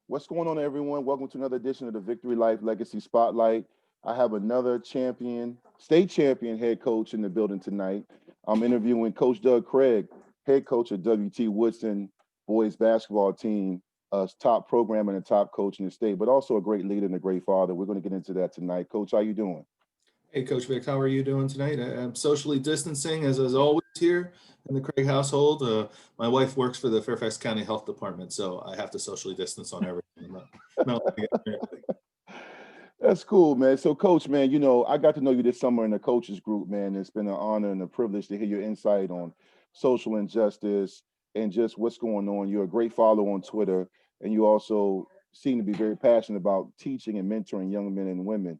What's going on, everyone? Welcome to another edition of the Vicktory Life Legacy Spotlight. I have another champion, state champion head coach in the building tonight. I'm interviewing Coach Doug Craig, head coach of WT Woodson boys basketball team, a top program and a top coach in the state, but also a great leader and a great father. We're going to get into that tonight. Coach, how you doing? Hey, Coach Vic, how are you doing tonight? I'm socially distancing as always here in the Craig household. My wife works for the Fairfax County Health Department, so I have to socially distance on everything. I'm not anything. That's cool, man. So, Coach, man, I got to know you this summer in the coaches group, man. It's been an honor and a privilege to hear your insight on social injustice and just what's going on. You're a great follower on Twitter, and you also seem to be very passionate about teaching and mentoring young men and women.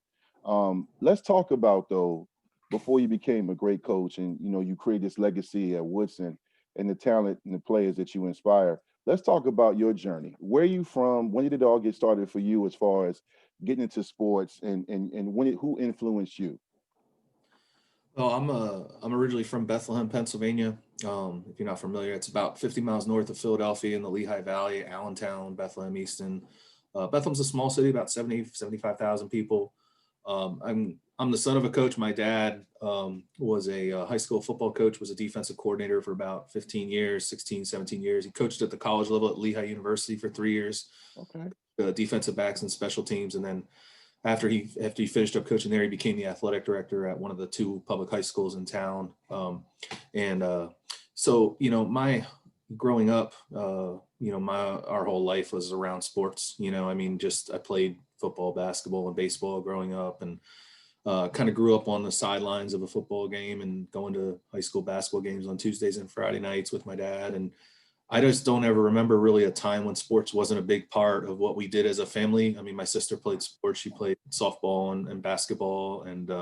Let's talk about, though, before you became a great coach and, you create this legacy at Woodson and the talent and the players that you inspire. Let's talk about your journey. Where are you from? When did it all get started for you as far as getting into sports and who influenced you? Well, I'm originally from Bethlehem, Pennsylvania. If you're not familiar, it's about 50 miles north of Philadelphia in the Lehigh Valley, Allentown, Bethlehem, Easton. Bethlehem's a small city, about 75,000 people. I'm the son of a coach. My dad was a high school football coach, was a defensive coordinator for about 15 years, 16, 17 years. He coached at the college level at Lehigh University for 3 years, Okay. defensive backs and special teams. And then after he finished up coaching there, he became the athletic director at one of the two public high schools in town. So, my growing up, our whole life was around sports. Just I played football, basketball, and baseball growing up, and kind of grew up on the sidelines of a football game and going to high school basketball games on Tuesdays and Friday nights with my dad. And I just don't ever remember really a time when sports wasn't a big part of what we did as a family. I mean, my sister played sports. She played softball and basketball. And,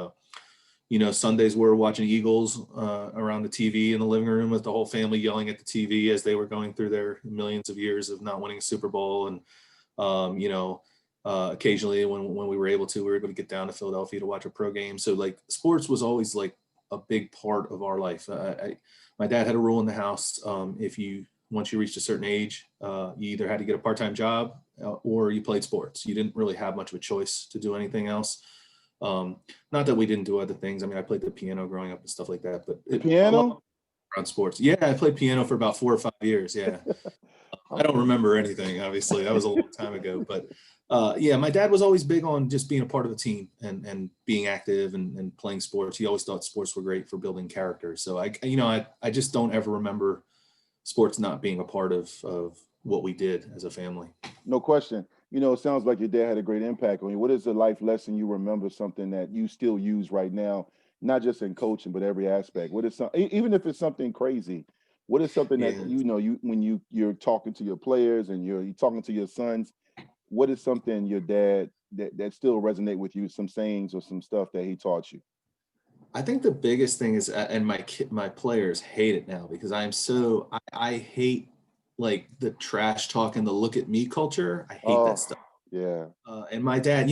Sundays we're watching Eagles around the TV in the living room with the whole family yelling at the TV as they were going through their millions of years of not winning a Super Bowl. And, occasionally when we were able to get down to Philadelphia to watch a pro game. So like sports was always like a big part of our life. My dad had a rule in the house. Once you reached a certain age, you either had to get a part-time job or you played sports. You didn't really have much of a choice to do anything else. Not that we didn't do other things. I mean, I played the piano growing up and stuff like that, but The a lot piano? around sports. Yeah, I played piano for about 4 or 5 years. Yeah. I don't Okay. remember anything, obviously. That was a long time ago. But yeah, my dad was always big on just being a part of the team and being active and playing sports. He always thought sports were great for building character. So I just don't ever remember sports not being a part of what we did as a family. No question. It sounds like your dad had a great impact on you. What is the life lesson you remember, something that you still use right now, not just in coaching, but every aspect? What is even if it's something crazy, what is something that Yeah. you when you're talking to your players and you're talking to your sons, what is something your dad that still resonate with you, some sayings or some stuff that he taught you? I think the biggest thing is, and my players hate it now because I hate like the trash talk and the look at me culture. I hate that Oh, stuff. yeah. And my dad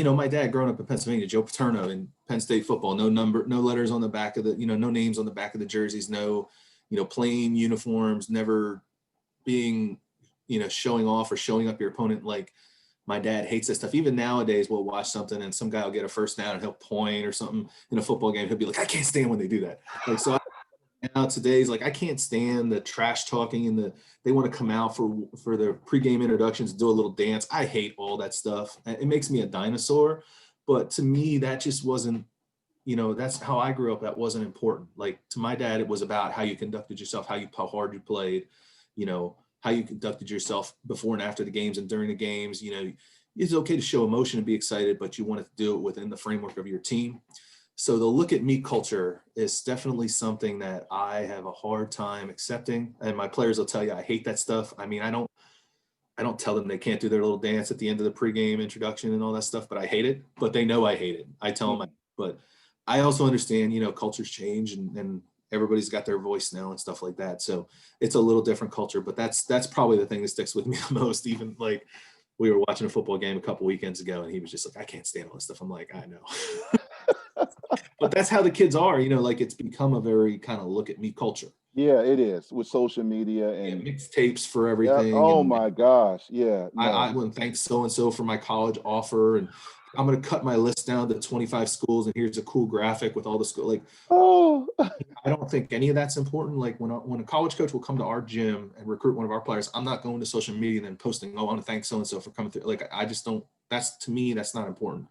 growing up in Pennsylvania, Joe Paterno in Penn State football, no letters on the back of no names on the back of the jerseys, no, plain uniforms, never being, showing off or showing up your opponent. Like my dad hates that stuff. Even nowadays, we'll watch something and some guy will get a first down and he'll point or something in a football game. He'll be like, I can't stand when they do that. Like, so now today's like, I can't stand the trash talking and they want to come out for their pregame introductions, do a little dance. I hate all that stuff. It makes me a dinosaur. But to me, that just wasn't, that's how I grew up. That wasn't important. Like to my dad, it was about how you conducted yourself, how hard you played, how you conducted yourself before and after the games and during the games. It's okay to show emotion and be excited, but you wanted to do it within the framework of your team. So the look at me culture is definitely something that I have a hard time accepting. And my players will tell you, I hate that stuff. I mean, I don't tell them they can't do their little dance at the end of the pregame introduction and all that stuff, but I hate it. But they know I hate it. I tell them, Mm. but I also understand, cultures change and everybody's got their voice now and stuff like that. So it's a little different culture, but that's probably the thing that sticks with me the most. Even like we were watching a football game a couple weekends ago and he was just like, I can't stand all this stuff. I'm like, I know. But that's how the kids are, like it's become a very kind of look at me culture. Yeah, it is with social media Yeah, and mixtapes for yeah. everything, Oh and my gosh. Yeah. I No. wouldn't thank so and so for my college offer, and I'm going to cut my list down to 25 schools, and here's a cool graphic with all the school. Like, Oh. I don't think any of that's important. Like when a college coach will come to our gym and recruit one of our players, I'm not going to social media and then posting, "Oh, I want to thank so and so for coming through." Like I just don't. That's to me, that's not important.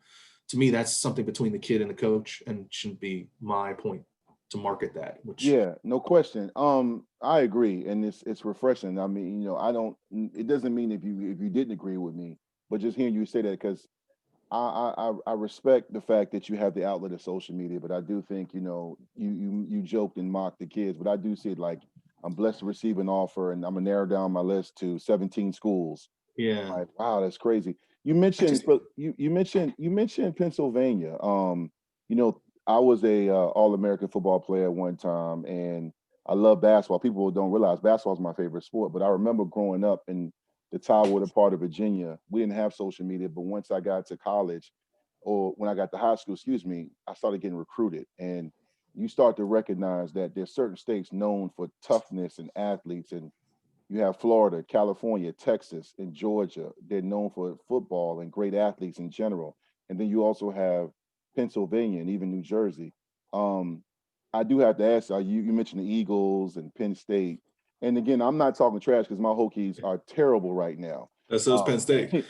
To me, that's something between the kid and the coach, and shouldn't be my point to market that. Which Yeah, no question. I agree, and it's refreshing. I mean, I don't. It doesn't mean if you didn't agree with me, but just hearing you say that because I respect the fact that you have the outlet of social media, but I do think you joked and mocked the kids, but I do see it like I'm blessed to receive an offer, and I'm gonna narrow down my list to 17 schools. yeah, Like, wow, that's crazy. You I mentioned just you mentioned Pennsylvania. You know, I was a All-American football player at one time, and I love basketball. People don't realize basketball is my favorite sport, but I remember growing up in the Tidewater part of Virginia. We didn't have social media, but once I got to college, or when I got to high school, excuse me, I started getting recruited, and you start to recognize that there's certain states known for toughness and athletes, and you have Florida, California, Texas, and Georgia. They're known for football and great athletes in general. And then you also have Pennsylvania and even New Jersey. Um, I do have to ask, you mentioned the Eagles and Penn State. And again, I'm not talking trash because my Hokies are terrible right now. so is Penn State.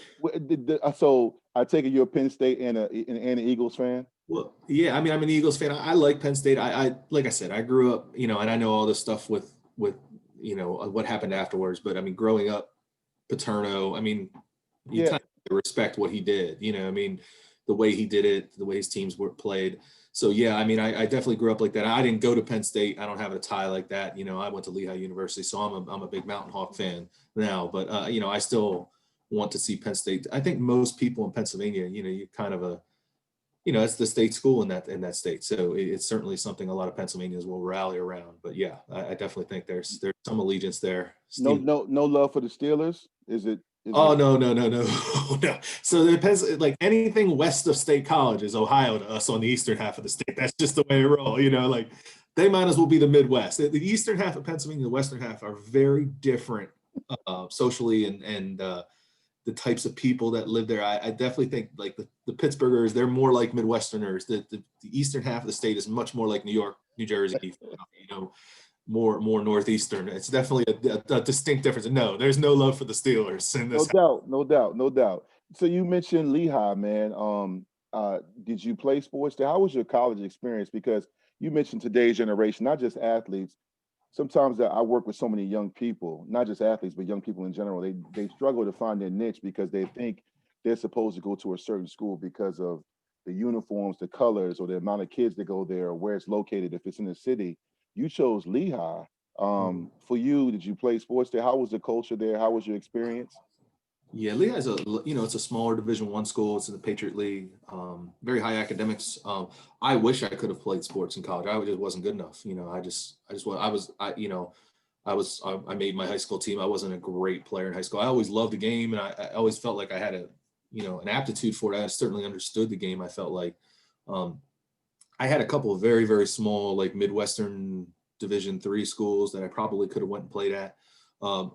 So I take it you're a Penn State and an Eagles fan? Well, yeah, I mean, I'm an Eagles fan. I like Penn State. I like I said, I grew up, and I know all this stuff with what happened afterwards. But I mean, growing up, Paterno, I mean, you Yeah, kind of respect what he did. I mean, the way he did it, the way his teams were played. So yeah, I mean, I definitely grew up like that. I didn't go to Penn State. I don't have a tie like that. I went to Lehigh University, so I'm a big Mountain Hawk fan now. But I still want to see Penn State. I think most people in Pennsylvania, you kind of it's the state school in that state. So it's certainly something a lot of Pennsylvanians will rally around. But yeah, I definitely think there's some allegiance there. no love for the Steelers. Is it? Oh no, no, no, no, no. So it depends. Like anything west of State College is Ohio to us on the eastern half of the state. That's just the way it roll. Like they might as well be the Midwest. The eastern half of Pennsylvania, the western half are very different socially and the types of people that live there. I definitely think like the Pittsburghers, they're more like Midwesterners. The eastern half of the state is much more like New York, New Jersey, more northeastern. It's definitely a distinct difference. No, there's no love for the Steelers in No this. doubt, no doubt, no doubt. So you mentioned Lehigh, man. Did you play sports there? How was your college experience? Because you mentioned today's generation, not just athletes. Sometimes that I work with so many young people, not just athletes, but young people in general. They struggle to find their niche because they think they're supposed to go to a certain school because of the uniforms, the colors, or the amount of kids that go there, or where it's located. If it's in the city, you chose Lehigh. For you, did you play sports there? How was the culture there? How was your experience? Yeah, Lehigh is it's a smaller Division I school. It's in the Patriot League. Very high academics. I wish I could have played sports in college. I just wasn't good enough. I made my high school team. I wasn't a great player in high school. I always loved the game, and I always felt like I had an aptitude for it. I certainly understood the game. I felt like um, I had a couple of very, very small, like Midwestern Division III schools that I probably could have went and played at.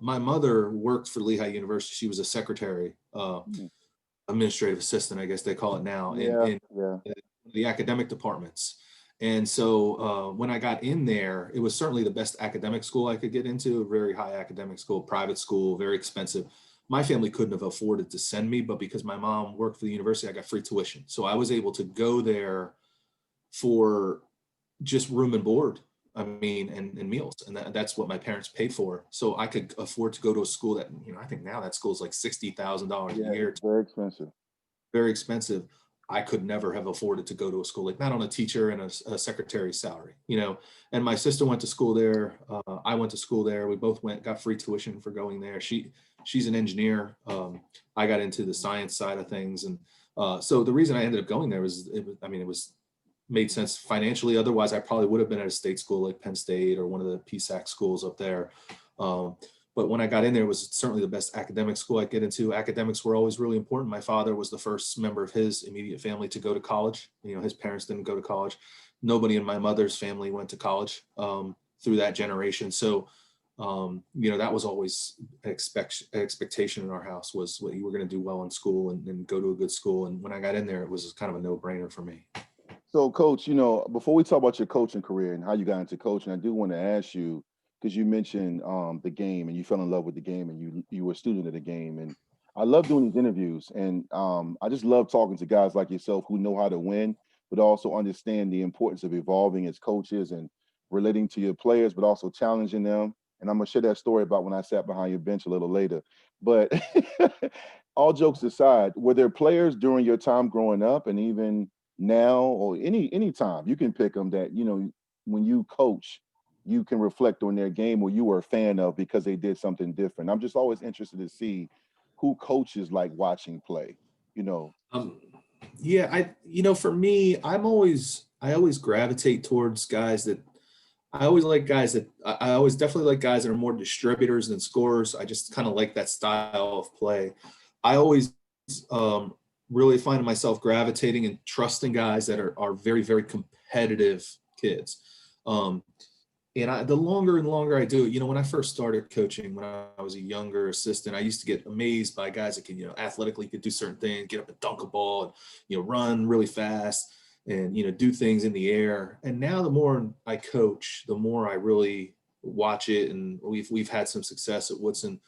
My mother worked for Lehigh University. She was a secretary, Hmm. administrative assistant, I guess they call it now, in, Yeah, in yeah. the academic departments. And so when I got in there, it was certainly the best academic school I could get into, a very high academic school, private school, very expensive. My family couldn't have afforded to send me, but because my mom worked for the university, I got free tuition. So I was able to go there for just room and board. I mean, and meals, and that's what my parents paid for. So I could afford to go to a school that, I think now that school is like $60,000 a Yeah, year. it's very expensive. Very expensive. I could never have afforded to go to a school like that on a teacher and a secretary's salary, And my sister went to school there. I went to school there. We both got free tuition for going there. She's an engineer. I got into the science side of things, and so the reason I ended up going there was, it was made sense financially. Otherwise, I probably would have been at a state school like Penn State or one of the PSAC schools up there. But when I got in there, it was certainly the best academic school I get into. Academics were always really important. My father was the first member of his immediate family to go to college. His parents didn't go to college. Nobody in my mother's family went to college. through that generation. So, that was always expectation in our house was what you were going to do well in school and go to a good school. And when I got in there, it was kind of a no-brainer for me. So, Coach, before we talk about your coaching career and how you got into coaching, I do want to ask you because you mentioned the game and you fell in love with the game and you were a student of the game. And I love doing these interviews, and I just love talking to guys like yourself who know how to win, but also understand the importance of evolving as coaches and relating to your players, but also challenging them. And I'm gonna share that story about when I sat behind your bench a little later. But all jokes aside, were there players during your time growing up and even now or any time you can pick them that when you coach you can reflect on their game or you were a fan of because they did something different? I'm just always interested to see who coaches like watching play you know Um, yeah, for me, I always gravitate towards guys that I always like guys that I always definitely like guys that are more distributors than scorers. I just kind of like that style of play. I always um, really find myself gravitating and trusting guys that are very, very competitive kids. Um, and the longer and longer I do it, when I first started coaching, when I was a younger assistant, I used to get amazed by guys that can, athletically could do certain things, get up and dunk a ball, and, run really fast and, do things in the air. And now the more I coach, the more I really watch it. And we've had some success at Woodson.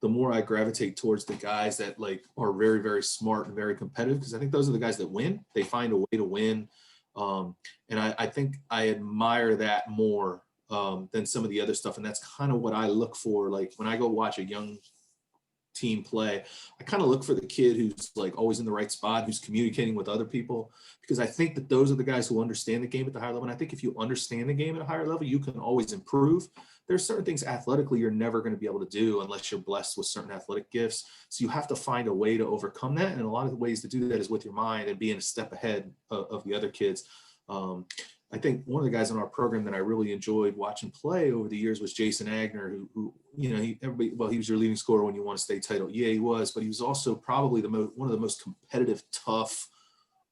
The more I gravitate towards the guys that like are very, very smart and very competitive, because I think those are the guys that win. They find a way to win. And I think I admire that more than some of the other stuff. And that's kind of what I look for. Like when I go watch a young team play, I kind of look for the kid who's like always in the right spot, who's communicating with other people, because I think that those are the guys who understand the game at the higher level. And I think if you understand the game at a higher level, you can always improve. There's certain things athletically you're never going to be able to do unless you're blessed with certain athletic gifts. So you have to find a way to overcome that. And a lot of the ways to do that is with your mind and being a step ahead of the other kids. I think one of the guys in our program that I really enjoyed watching play over the years was Jason Agner, who he was your leading scorer when you won a state title. Yeah, he was, but he was also probably one of the most competitive, tough,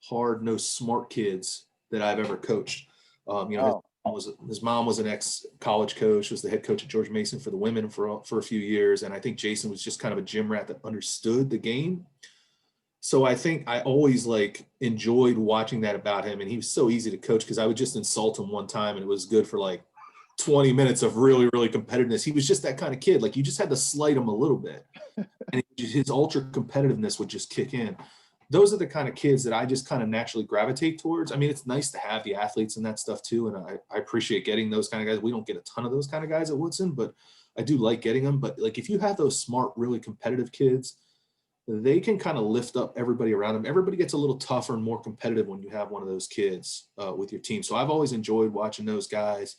hard-nosed, smart kids that I've ever coached. wow. His mom was an ex-college coach, was the head coach at George Mason for the women for a few years, and I think Jason was just kind of a gym rat that understood the game. So I think I always enjoyed watching that about him. And he was so easy to coach because I would just insult him one time and it was good for 20 minutes of really, really competitiveness. He was just that kind of kid. Like you just had to slight him a little bit and his ultra competitiveness would just kick in. Those are the kind of kids that I just kind of naturally gravitate towards. I mean, it's nice to have the athletes and that stuff too. And I appreciate getting those kind of guys. We don't get a ton of those kind of guys at Woodson, but I do like getting them. But if you have those smart, really competitive kids, they can kind of lift up everybody around them. Everybody gets a little tougher and more competitive when you have one of those kids with your team. So I've always enjoyed watching those guys.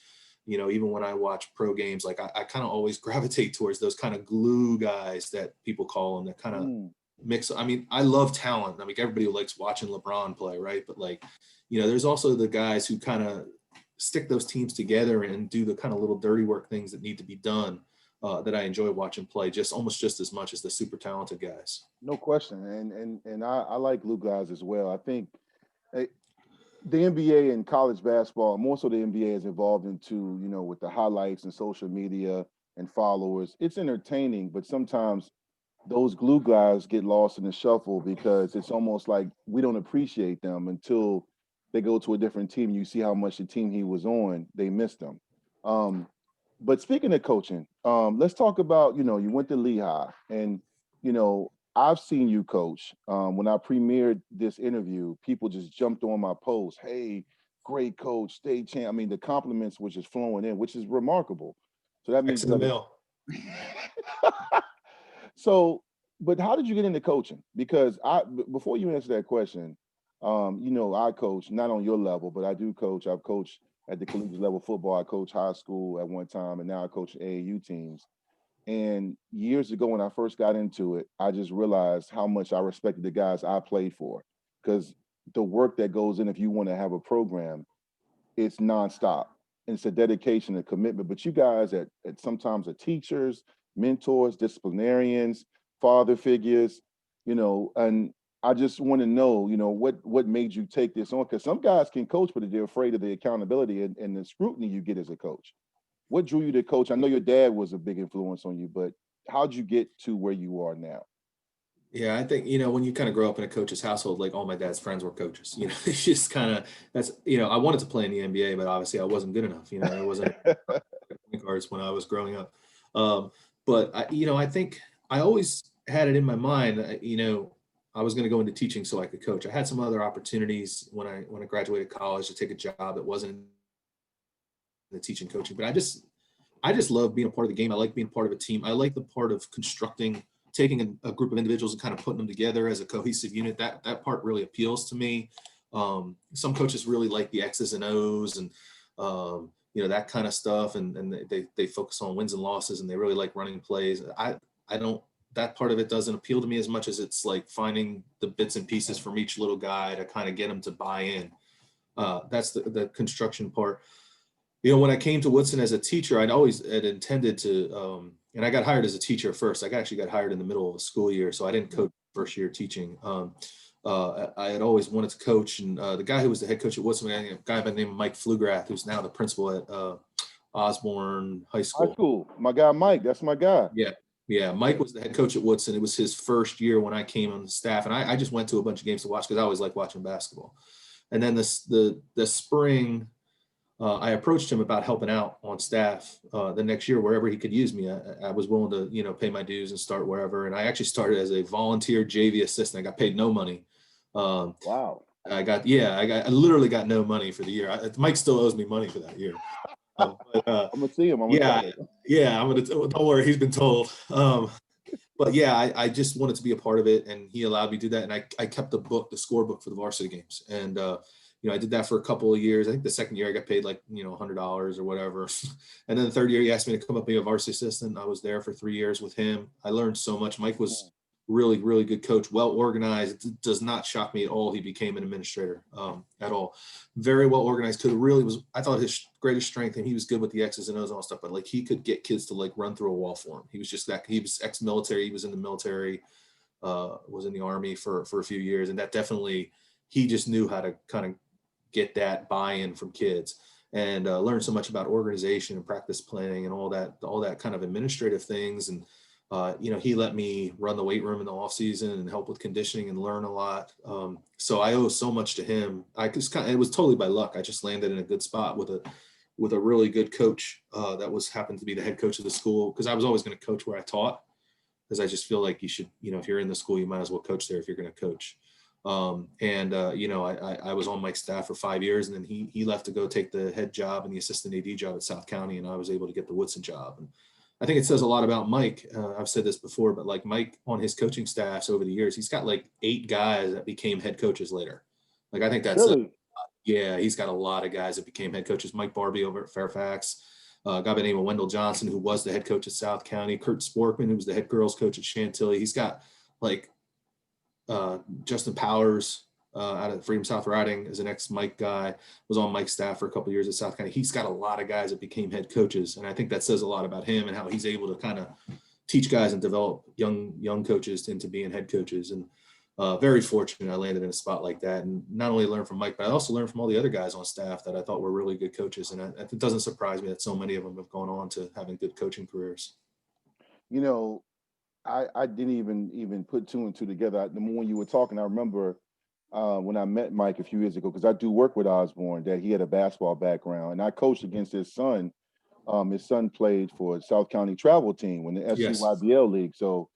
Even when I watch pro games, I kind of always gravitate towards those kind of glue guys that people call them, that kind of mix. I mean, I love talent. I mean, everybody likes watching LeBron play, right? But there's also the guys who kind of stick those teams together and do the kind of little dirty work things that need to be done. That I enjoy watching play almost just as much as the super talented guys. No question. And I like glue guys as well. I think the NBA and college basketball, more so the NBA, has evolved into, with the highlights and social media and followers. It's entertaining, but sometimes those glue guys get lost in the shuffle because it's almost like we don't appreciate them until they go to a different team. You see how much the team he was on, they missed them. But speaking of coaching, let's talk about, you went to Lehigh and, I've seen you coach. When I premiered this interview, people just jumped on my post. Hey, great coach, state champ. I mean, the compliments were just flowing in, which is remarkable. So that means X in the that mail. So, but how did you get into coaching? Because before you answer that question, I coach not on your level, but I do coach. I've coached at the collegiate level football. I coached high school at one time, and now I coach AAU teams. And years ago, when I first got into it, I just realized how much I respected the guys I played for, because the work that goes in, if you want to have a program, it's nonstop. It's a dedication and commitment. But you guys at sometimes are teachers, mentors, disciplinarians, father figures, and I just want to know, what made you take this on? Because some guys can coach, but they're afraid of the accountability and the scrutiny you get as a coach. what drew you to coach? I know your dad was a big influence on you, but how'd you get to where you are now? Yeah, I think, when you kind of grow up in a coach's household, like all my dad's friends were coaches, it's just kind of, I wanted to play in the NBA, but obviously I wasn't good enough. I wasn't point guards when I was growing up. Um, but I think I always had it in my mind, I was going to go into teaching so I could coach. I had some other opportunities when I graduated college to take a job that wasn't in the teaching coaching, but I just love being a part of the game. I like being part of a team. I like the part of constructing, taking a group of individuals and kind of putting them together as a cohesive unit. That part really appeals to me. Some coaches really like the X's and O's and that kind of stuff, and they focus on wins and losses, and they really like running plays. I don't. That part of it doesn't appeal to me as much as it's like finding the bits and pieces from each little guy to kind of get them to buy in. That's the construction part. When I came to Woodson as a teacher, I'd always had intended to, and I got hired as a teacher first. I actually got hired in the middle of a school year, so I didn't coach first year teaching. I had always wanted to coach, and the guy who was the head coach at Woodson, a guy by the name of Mike Flugrath, who's now the principal at Osborne High High School. school. My guy Mike, that's my guy. Yeah. Mike was the head coach at Woodson. It was his first year when I came on the staff, and I just went to a bunch of games to watch because I always like watching basketball. And then the spring. I approached him about helping out on staff the next year, wherever he could use me. I was willing to, pay my dues and start wherever. And I actually started as a volunteer JV assistant. I got paid no money. Wow. I literally got no money for the year. Mike still owes me money for that year. I'm gonna see him. I'm gonna tell him. I'm gonna. Don't worry, he's been told. But yeah, I just wanted to be a part of it, and he allowed me to do that. And I kept the scorebook for the varsity games, and I did that for a couple of years. I think the second year I got paid like $100 or whatever, and then the third year he asked me to come up and be a varsity assistant. I was there for 3 years with him. I learned so much. Mike was really, really good coach, well organized. It does not shock me at all. He became an administrator at all. Very well organized. I thought his greatest strength, and he was good with the X's and O's and all stuff, but like he could get kids to like run through a wall for him. He was he was ex-military. He was in the military, was in the Army for a few years. And that definitely, he just knew how to kind of get that buy-in from kids, and learn so much about organization and practice planning and all that kind of administrative things. And he let me run the weight room in the off season and help with conditioning and learn a lot. So I owe so much to him. It was totally by luck. I just landed in a good spot with a really good coach that happened to be the head coach of the school, because I was always going to coach where I taught, because I just feel like you should, if you're in the school, you might as well coach there if you're going to coach. I was on Mike's staff for 5 years, and then he left to go take the head job and the assistant AD job at South County, and I was able to get the Woodson job. And I think it says a lot about Mike. I've said this before, but like Mike on his coaching staffs over the years, he's got like 8 guys that became head coaches later. Like, I think that's Really? he's got a lot of guys that became head coaches. Mike Barbie over at Fairfax, a guy by the name of Wendell Johnson, who was the head coach at South County, Kurt Sporkman, who was the head girls coach at Chantilly. He's got like Justin Powers out of Freedom South Riding as an ex-Mike guy, was on Mike's staff for a couple of years at South County. He's got a lot of guys that became head coaches, and I think that says a lot about him and how he's able to kind of teach guys and develop young coaches into being head coaches. And very fortunate I landed in a spot like that, and not only learned from Mike, but I also learned from all the other guys on staff that I thought were really good coaches. And it doesn't surprise me that so many of them have gone on to having good coaching careers. I didn't even put 2 and 2 together. The more you were talking, I remember when I met Mike a few years ago, because I do work with Osborne, that he had a basketball background, and I coached against his son. His son played for South County travel team in the SCYBL league. So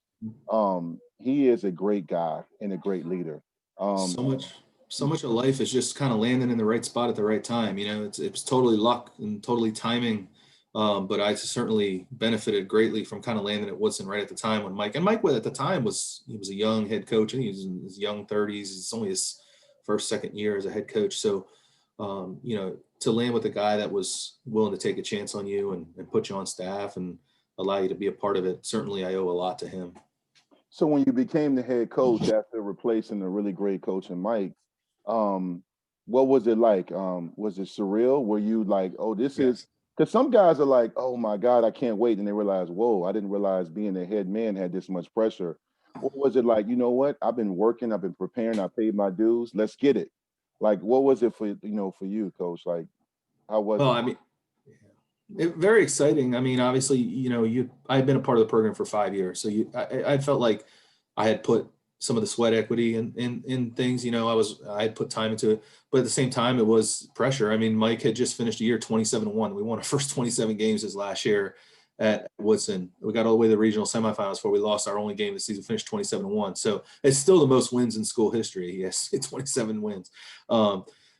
he is a great guy and a great leader. So much of life is just kind of landing in the right spot at the right time. It's totally luck and totally timing. But I certainly benefited greatly from kind of landing at Woodson right at the time when Mike at the time was a young head coach, and he was in his young 30s. It's only his second year as a head coach. So, to land with a guy that was willing to take a chance on you and put you on staff and allow you to be a part of it, certainly I owe a lot to him. So when you became the head coach after replacing a really great coach in Mike, what was it like? Was it surreal? Were you like, oh, this is, because some guys are like, oh my God, I can't wait. And they realize, whoa, I didn't realize being a head man had this much pressure. Or was it like, you know what? I've been working, I've been preparing, I paid my dues. Let's get it. Like, what was it for you, Coach? Like, how was it? I mean, Very exciting. I mean, obviously, I've been a part of the program for 5 years, so I felt like I had put some of the sweat equity in things. I had put time into it, but at the same time, it was pressure. I mean, Mike had just finished a year 27-1. We won our first 27 games his last year at Woodson. We got all the way to the regional semifinals before we lost our only game of the season, finished 27-1. So it's still the most wins in school history. Yes, 27 wins.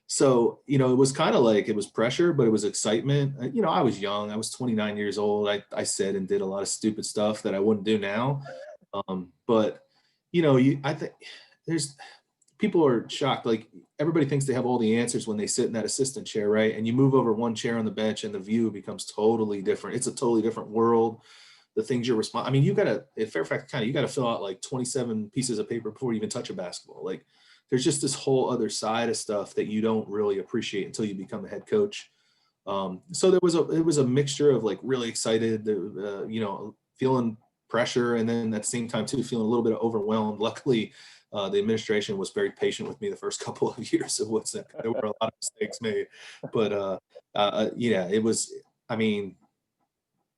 So, it was kind of like, it was pressure, but it was excitement. I was young. I was 29 years old. I said and did a lot of stupid stuff that I wouldn't do now. But, I think there's people are shocked. Like, everybody thinks they have all the answers when they sit in that assistant chair, right? And you move over one chair on the bench and the view becomes totally different. It's a totally different world. The things you're I mean, at Fairfax County, you got to fill out like 27 pieces of paper before you even touch a basketball. Like, there's just this whole other side of stuff that you don't really appreciate until you become a head coach. So it was a mixture of like really excited, feeling pressure, and then at the same time too feeling a little bit overwhelmed. Luckily, the administration was very patient with me the first couple of years of Woodson. There were a lot of mistakes made, but yeah, it was. I mean,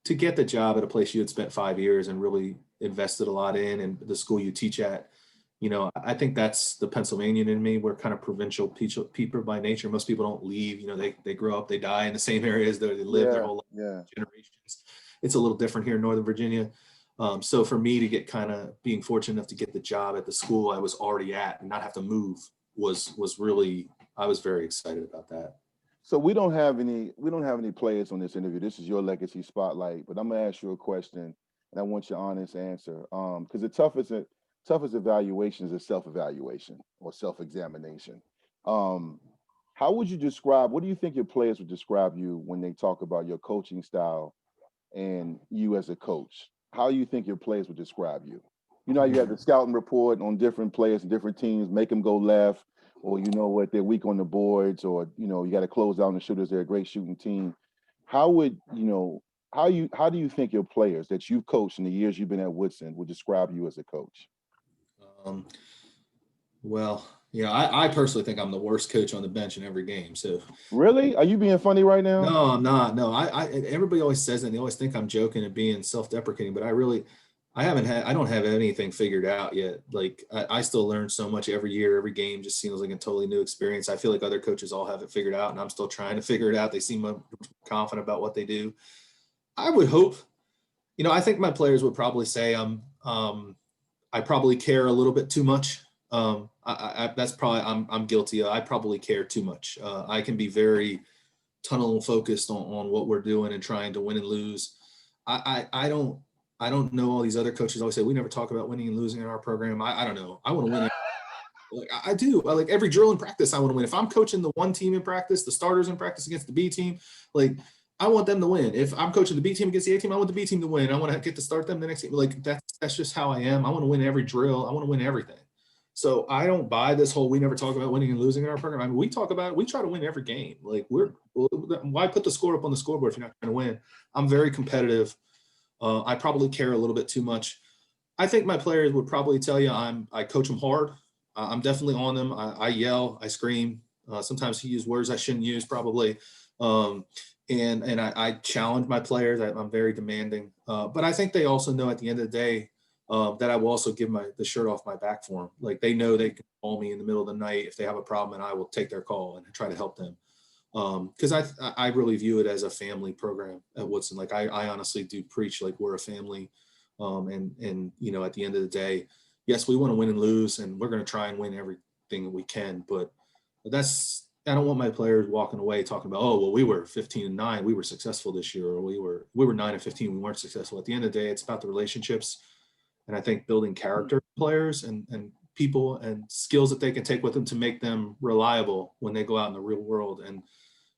to get the job at a place you had spent 5 years and really invested a lot in, and the school you teach at, I think that's the Pennsylvanian in me. We're kind of provincial people by nature. Most people don't leave. They grow up, they die in the same areas that they live their whole life, generations. It's a little different here in Northern Virginia. So for me to get kind of being fortunate enough to get the job at the school I was already at and not have to move was really, I was very excited about that. So we don't have any players on this interview. This is your legacy spotlight, but I'm gonna ask you a question, and I want your honest answer. Because the toughest evaluation is a self-evaluation or self-examination. Um, how would you describe? What do you think your players would describe you when they talk about your coaching style and you as a coach? How do you think your players would describe you? You know how you have the scouting report on different players and different teams, make them go left, or you know what, they're weak on the boards, or you got to close down the shooters, they're a great shooting team. How would how do you think your players that you've coached in the years you've been at Woodson would describe you as a coach? Um, well, I personally think I'm the worst coach on the bench in every game. So Really? Are you being funny right now? no, I'm not. No, everybody always says that, and they always think I'm joking and being self-deprecating, but I don't have anything figured out yet. Like, I still learn so much every year. Every game just seems like a totally new experience. I feel like other coaches all have it figured out, and I'm still trying to figure it out. They seem confident about what they do. I would hope, I think my players would probably say I probably care a little bit too much. That's probably, I'm guilty of. I probably care too much. I can be very tunnel focused on what we're doing and trying to win and lose. I don't know. All these other coaches always say we never talk about winning and losing in our program. I don't know. I want to win. Like, I do. I like every drill in practice. I want to win. If I'm coaching the one team in practice, the starters in practice against the B team, like, I want them to win. If I'm coaching the B team against the A team, I want the B team to win. I want to get to start them the next game. Like, that's just how I am. I want to win every drill. I want to win everything. So I don't buy this whole we never talk about winning and losing in our program. I mean, we talk about it. We try to win every game. Like, why put the score up on the scoreboard if you're not trying to win? I'm very competitive. I probably care a little bit too much. I think my players would probably tell you I coach them hard. I'm definitely on them. I yell, I scream. Sometimes he use words I shouldn't use probably. And I challenge my players. I'm very demanding. But I think they also know at the end of the day that I will also give the shirt off my back for them. Like, they know they can call me in the middle of the night if they have a problem, and I will take their call and try to help them. Because I really view it as a family program at Woodson. Like, I honestly do preach like we're a family. And at the end of the day, yes, we want to win and lose, and we're going to try and win everything that we can. But I don't want my players walking away talking about, oh, well, we were 15-9, we were successful this year, or we were 9-15, we weren't successful. At the end of the day, it's about the relationships, and I think building character players and people and skills that they can take with them to make them reliable when they go out in the real world. And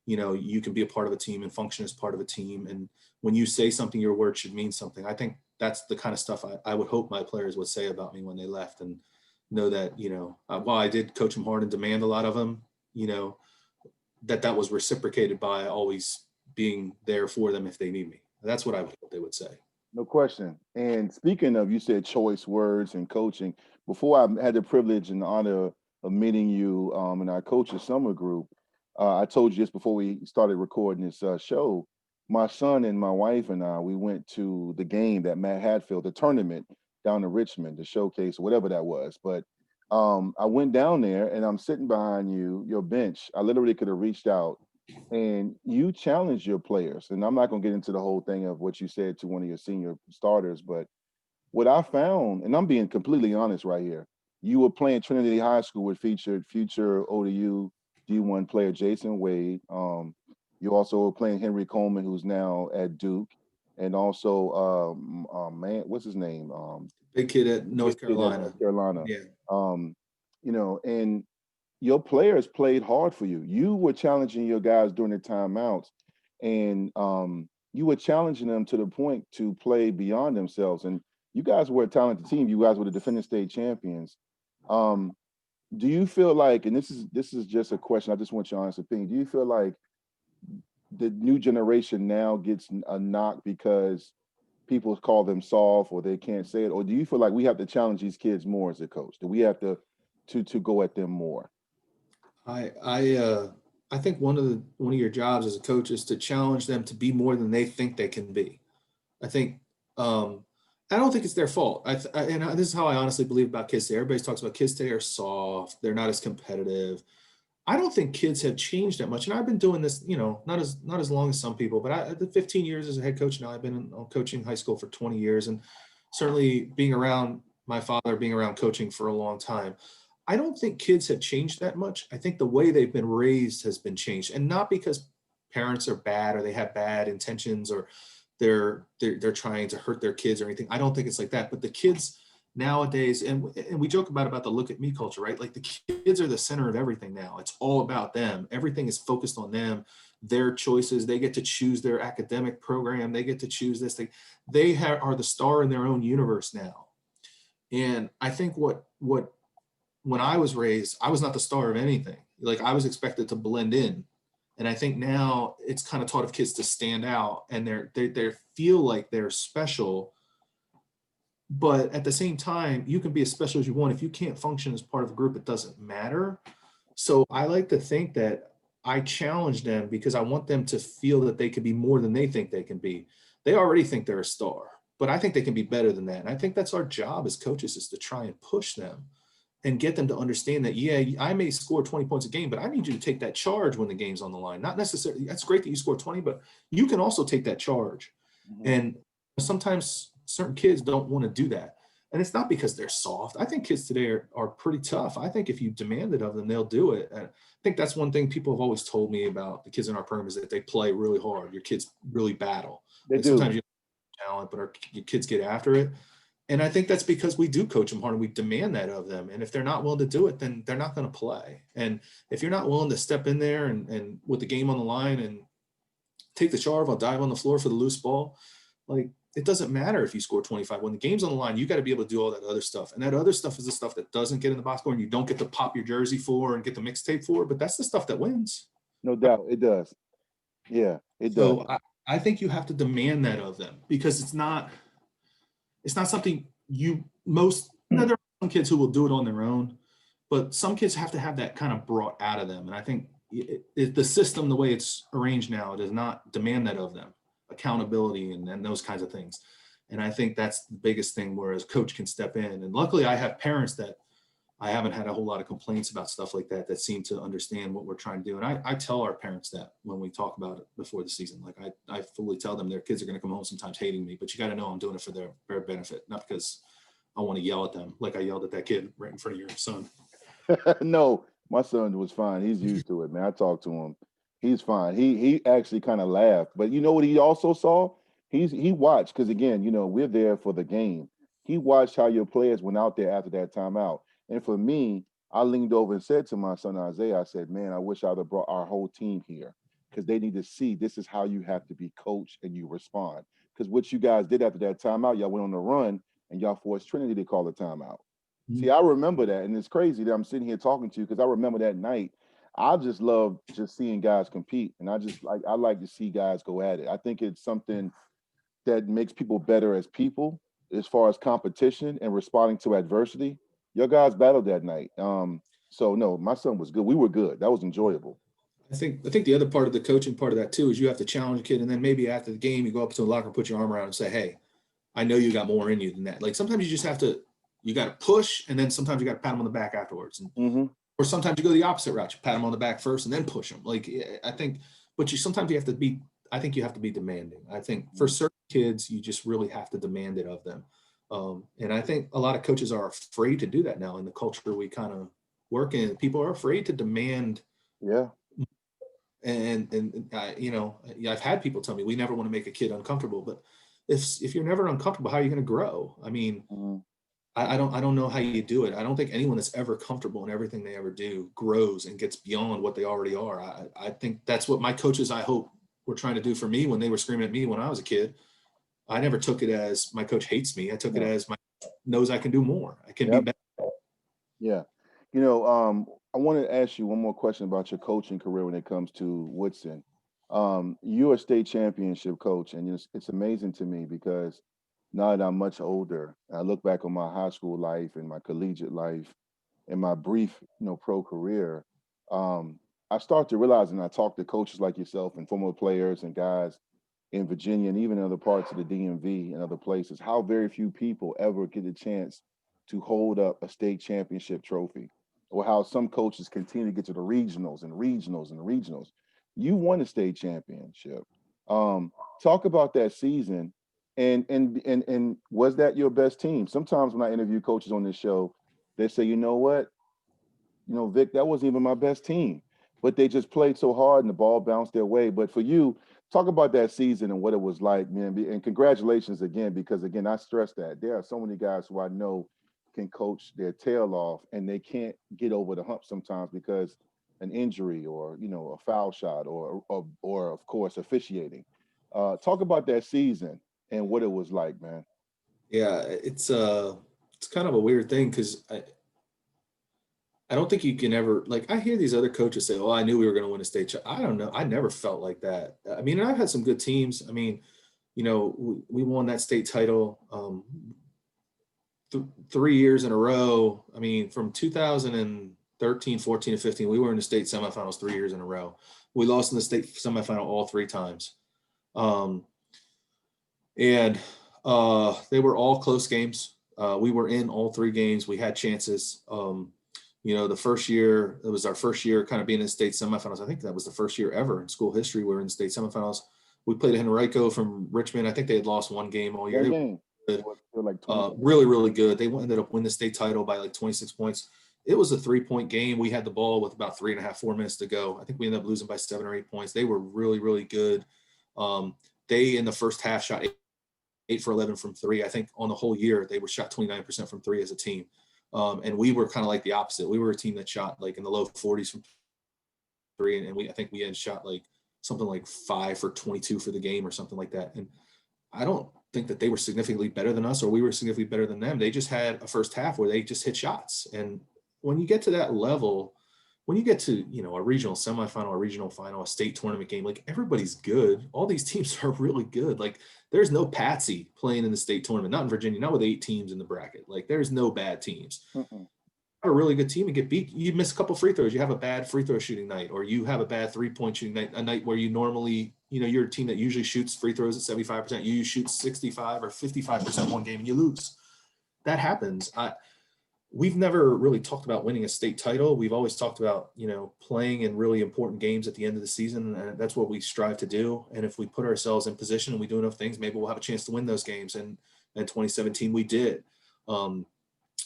you can be a part of a team and function as part of a team. And when you say something, your word should mean something. I think that's the kind of stuff I would hope my players would say about me when they left, and know that, while I did coach them hard and demand a lot of them, that was reciprocated by always being there for them if they need me. That's what I would hope they would say. No question. And speaking of, you said choice words and coaching. Before I had the privilege and the honor of meeting you in our coaches summer group, I told you this before we started recording this show. my son and my wife and I, we went to the game that Matt Hatfield, the tournament down in Richmond, the showcase, whatever that was. But I went down there and I'm sitting behind you, your bench. I literally could have reached out and you challenged your players. And I'm not going to get into the whole thing of what you said to one of your senior starters, but what I found, and I'm being completely honest right here, you were playing Trinity High School, with featured future ODU D1 player Jason Wade. You also were playing Henry Coleman, who's now at Duke, and also man, what's his name? Big kid at Big North kid at Carolina. North Carolina. Yeah. Um, and your players played hard for you. You were challenging your guys during the timeouts, and you were challenging them to the point to play beyond themselves. And you guys were a talented team. You guys were the defending state champions. Um, do you feel like, and this is just a question, I just want your honest opinion. Do you feel like the new generation now gets a knock because people call them soft or they can't say it, or do you feel like we have to challenge these kids more as a coach? Do we have to go at them more? I think one of your jobs as a coach is to challenge them to be more than they think they can be. I think I don't think it's their fault. This is how I honestly believe about kids today. Everybody talks about kids today are soft. They're not as competitive. I don't think kids have changed that much. And I've been doing this, not as long as some people, but I the 15 years as a head coach now. I've been coaching high school for 20 years, and certainly being around my father, being around coaching for a long time. I don't think kids have changed that much. I think the way they've been raised has been changed, and not because parents are bad or they have bad intentions or they're trying to hurt their kids or anything. I don't think it's like that. But the kids nowadays, and we joke about the look at me culture, right? Like the kids are the center of everything now. It's all about them. Everything is focused on them, their choices. They get to choose their academic program. They get to choose this thing. Are the star in their own universe now. And I think what when I was raised, I was not the star of anything. Like I was expected to blend in. And I think now it's kind of taught of kids to stand out, and they feel like they're special. But at the same time, you can be as special as you want. If you can't function as part of a group, it doesn't matter. So I like to think that I challenge them because I want them to feel that they can be more than they think they can be. They already think they're a star, but I think they can be better than that. And I think that's our job as coaches, is to try and push them and get them to understand that, yeah, I may score 20 points a game, but I need you to take that charge when the game's on the line. Not necessarily, that's great that you score 20, but you can also take that charge. Mm-hmm. And sometimes certain kids don't want to do that. And it's not because they're soft. I think kids today are pretty tough. I think if you demand it of them, they'll do it. And I think that's one thing people have always told me about the kids in our program, is that they play really hard. Your kids really battle. They Like do. sometimes you have talent, but your kids get after it. And I think that's because we do coach them hard and we demand that of them. And if they're not willing to do it, then they're not going to play. And if you're not willing to step in there and with the game on the line and take the charge, I'll dive on the floor for the loose ball. Like, it doesn't matter if you score 25. When the game's on the line, you got to be able to do all that other stuff. And that other stuff is the stuff that doesn't get in the box score and you don't get to pop your jersey for and get the mixtape for, but that's the stuff that wins. No doubt, it does. Yeah, it does. So I think you have to demand that of them, because it's not something there are some kids who will do it on their own, but some kids have to have that kind of brought out of them. And I think the system, the way it's arranged now, does not demand that of them, accountability and those kinds of things. And I think that's the biggest thing, where a coach can step in. And luckily I have parents that I haven't had a whole lot of complaints about stuff like that seem to understand what we're trying to do. And I tell our parents that when we talk about it before the season. Like I fully tell them their kids are going to come home sometimes hating me, but you got to know I'm doing it for their benefit, not because I want to yell at them like I yelled at that kid right in front of your son. No, my son was fine. He's used to it, man. I talked to him. He's fine. He actually kind of laughed. But you know what he also saw? He watched, because again, we're there for the game. He watched how your players went out there after that timeout. And for me, I leaned over and said to my son Isaiah, I said, man, I wish I'd have brought our whole team here, because they need to see this is how you have to be coached and you respond. Because what you guys did after that timeout, y'all went on the run and y'all forced Trinity to call a timeout. See, I remember that, and it's crazy that I'm sitting here talking to you, because I remember that night. I just love just seeing guys compete, and I like to see guys go at it. I think it's something that makes people better as people, as far as competition and responding to adversity. Your guys battled that night. So no, my son was good. We were good. That was enjoyable. I think the other part of the coaching part of that too is you have to challenge a kid, and then maybe after the game you go up to the locker and put your arm around and say, "Hey, I know you got more in you than that." Like sometimes you just have to, you got to push, and then sometimes you got to pat them on the back afterwards, and Mm-hmm. or sometimes you go the opposite route. You pat them on the back first and then push them. Like I think, but sometimes you have to be. I think you have to be demanding. I think for certain kids, you just really have to demand it of them. And I think a lot of coaches are afraid to do that now in the culture we kind of work in. People are afraid to demand. Yeah. And I've had people tell me we never want to make a kid uncomfortable, but if you're never uncomfortable, how are you going to grow? I mean, Mm-hmm. I don't know how you do it. I don't think anyone that's ever comfortable in everything they ever do grows and gets beyond what they already are. I think that's what my coaches, I hope, were trying to do for me when they were screaming at me when I was a kid. I never took it as my coach hates me. I took it No. as my knows I can do more. I can be Yep. better. Yeah. I want to ask you one more question about your coaching career when it comes to Woodson. You're a state championship coach, and it's amazing to me because now that I'm much older, I look back on my high school life and my collegiate life and my brief, pro career. Um, I start to realize, and I talk to coaches like yourself and former players and guys in Virginia and even other parts of the DMV and other places, how very few people ever get a chance to hold up a state championship trophy, or how some coaches continue to get to the regionals and regionals and regionals. You won a state championship. Um, Talk about that season, and was that your best team? Sometimes when I interview coaches on this show, they say, you know what, Vic, that wasn't even my best team, but they just played so hard and the ball bounced their way. But for you, talk about that season and what it was like, man. And congratulations again, because again, I stress that there are so many guys who I know can coach their tail off and they can't get over the hump sometimes because an injury or a foul shot or of course officiating. Talk about that season and what it was like, man. Yeah, it's kind of a weird thing because I don't think you can ever like I hear these other coaches say, "Oh, I knew we were going to win a I don't know. I never felt like that. I mean, I've had some good teams. I mean, we won that state title 3 years in a row. I mean, from 2013, 14, and 15, we were in the state semifinals 3 years in a row. We lost in the state semifinal all three times. Um, and they were all close games. We were in all three games. We had chances. The first year, it was our first year kind of being in state semifinals. I think that was the first year ever in school history we were in state semifinals. We played Henrico from Richmond. I think they had lost one game all year. One They game. were It was still like 20. really, really good. They ended up winning the state title by like 26 points. It was a 3-point game. We had the ball with about 3.5, 4 minutes to go. I think we ended up losing by 7 or 8 points. They were really, really good. They in the first half shot 8 for 11 from three. I think on the whole year, they were shot 29% from three as a team. And we were kind of like the opposite. We were a team that shot like in the low 40s from three. And I think we had shot like something like 5 for 22 for the game or something like that. And I don't think that they were significantly better than us or we were significantly better than them. They just had a first half where they just hit shots. And when you get to that level, when you get to, a regional semifinal, a regional final, a state tournament game, like everybody's good. All these teams are really good. Like there's no patsy playing in the state tournament, not in Virginia, not with 8 teams in the bracket. Like there's no bad teams. Mm-mm. Have a really good team and get beat. You miss a couple free throws. You have a bad free throw shooting night, or you have a bad 3-point shooting night, a night where you normally, you're a team that usually shoots free throws at 75%. You shoot 65 or 55% one game and you lose. That happens. We've never really talked about winning a state title. We've always talked about, playing in really important games at the end of the season. And that's what we strive to do. And if we put ourselves in position and we do enough things, maybe we'll have a chance to win those games. And in 2017, we did.